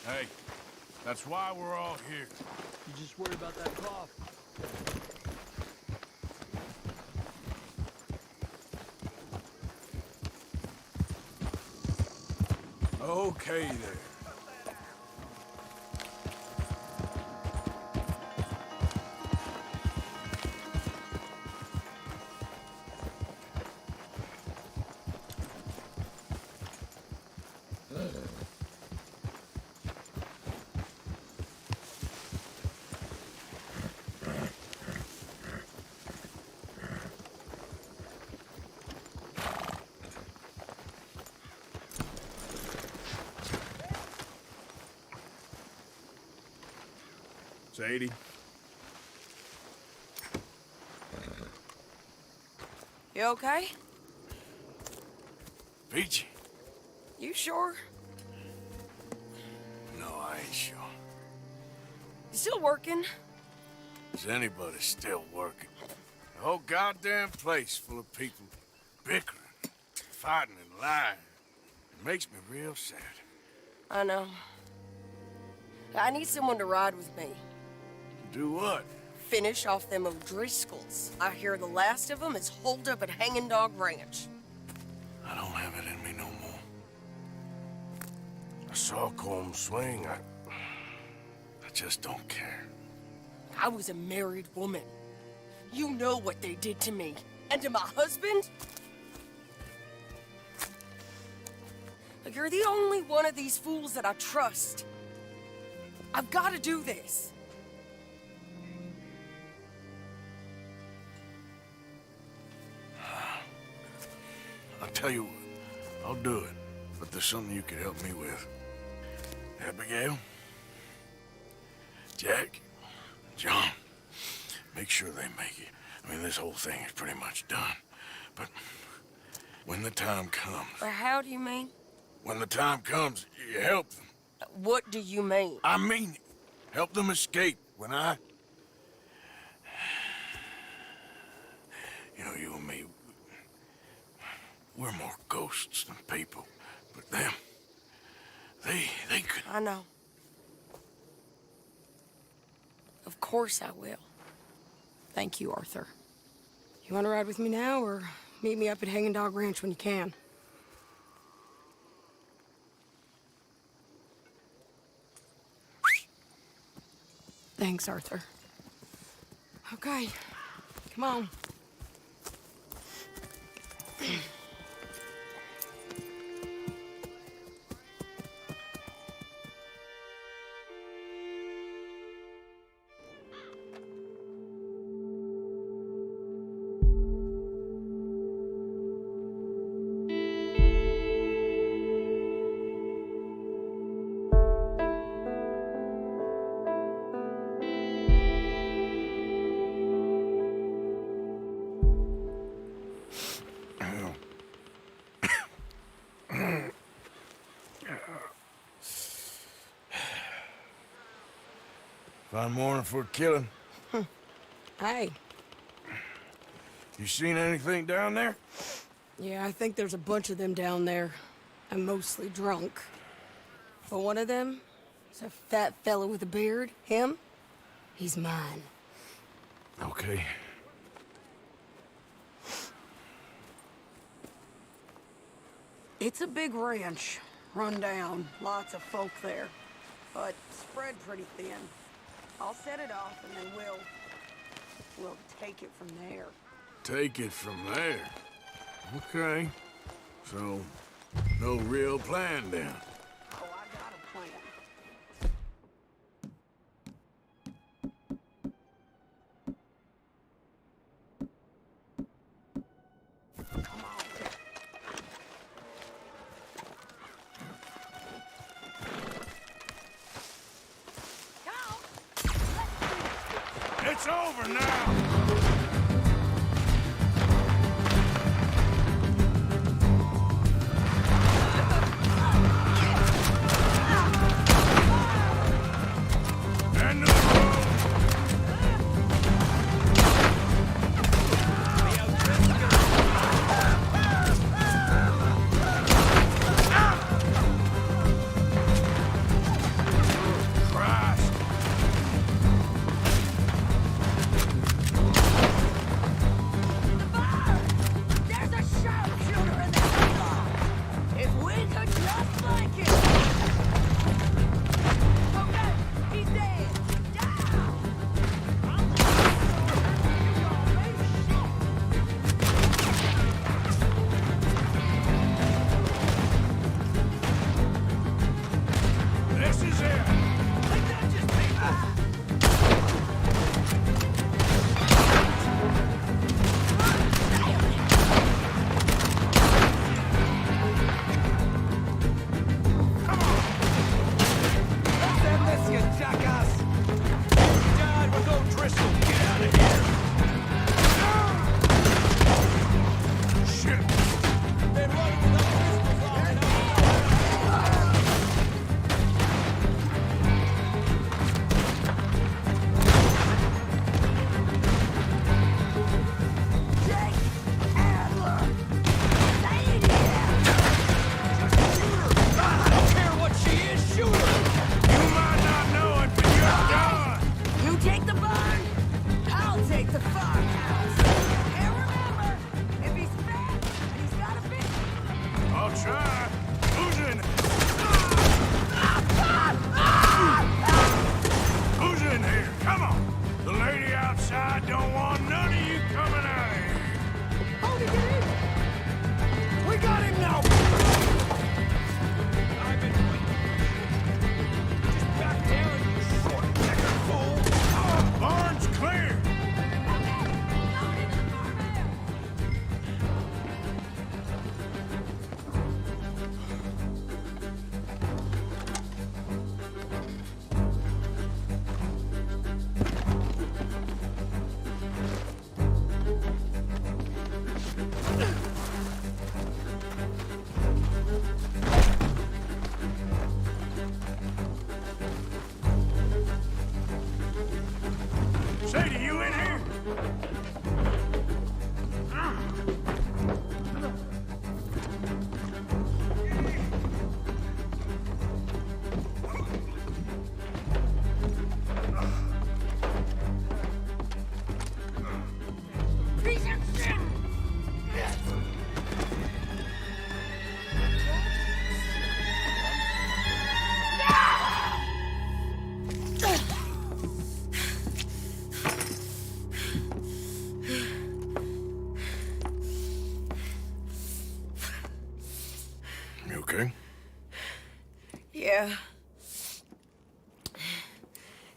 Hey, that's why we're all here. You just worry about that cough. Okay there. Sadie? You okay? Peachy? You sure? No, I ain't sure. You still working? Is anybody still working? The whole goddamn place full of people bickering, fighting and lying. It makes me real sad. I know. I need someone to ride with me. Do what? Finish off them O'Driscolls. I hear the last of them is holed up at Hanging Dog Ranch. I don't have it in me no more. I saw Colm swing. I just don't care. I was a married woman. You know what they did to me. And to my husband? Like, you're the only one of these fools that I trust. I've got to do this. I'll tell you what, I'll do it. But there's something you could help me with. Abigail? Jack? John? Make sure they make it. I mean, this whole thing is pretty much done. But when the time comes... How do you mean? When the time comes, you help them. What do you mean? I mean, help them escape. When I... You know, you and me, we're more ghosts than people. But them, they could... I know. Of course I will. Thank you, Arthur. You want to ride with me now, or meet me up at Hanging Dog Ranch when you can? Thanks, Arthur. Okay, come on. Fine morning for a killing. Hey. You seen anything down there? Yeah, I think there's a bunch of them down there. I'm mostly drunk. But one of them is a fat fella with a beard. Him? He's mine. Okay. It's a big ranch. Run down. Lots of folk there. But spread pretty thin. I'll set it off and then we'll take it from there. Take it from there. Okay. So, no real plan then. Oh, I got a plan. It's over now!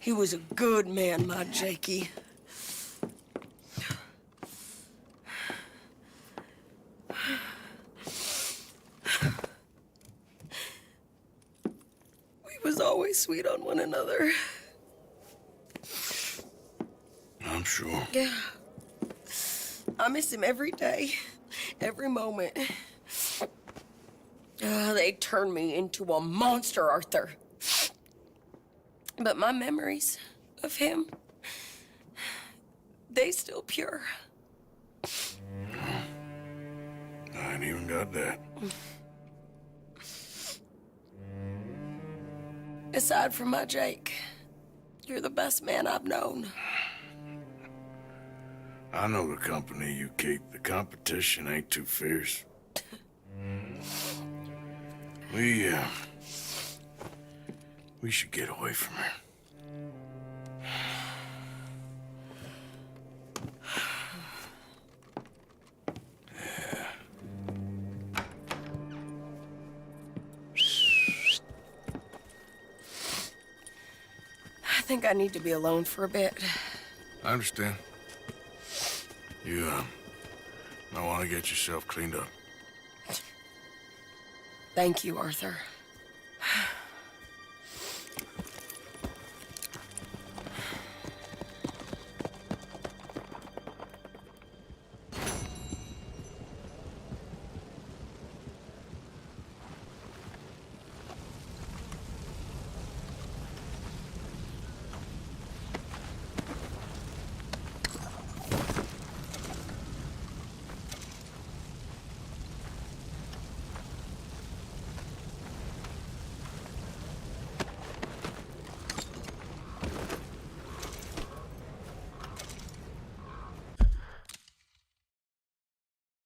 He was a good man, my Jakey. We was always sweet on one another. I'm sure. Yeah. I miss him every day, every moment. They turned me into a monster, Arthur. But my memories of him, they still pure. I ain't even got that. Aside from my Jake, you're the best man I've known. I know the company you keep. The competition ain't too fierce. We should get away from her. I think I need to be alone for a bit. I understand. You, might want to get yourself cleaned up. Thank you, Arthur.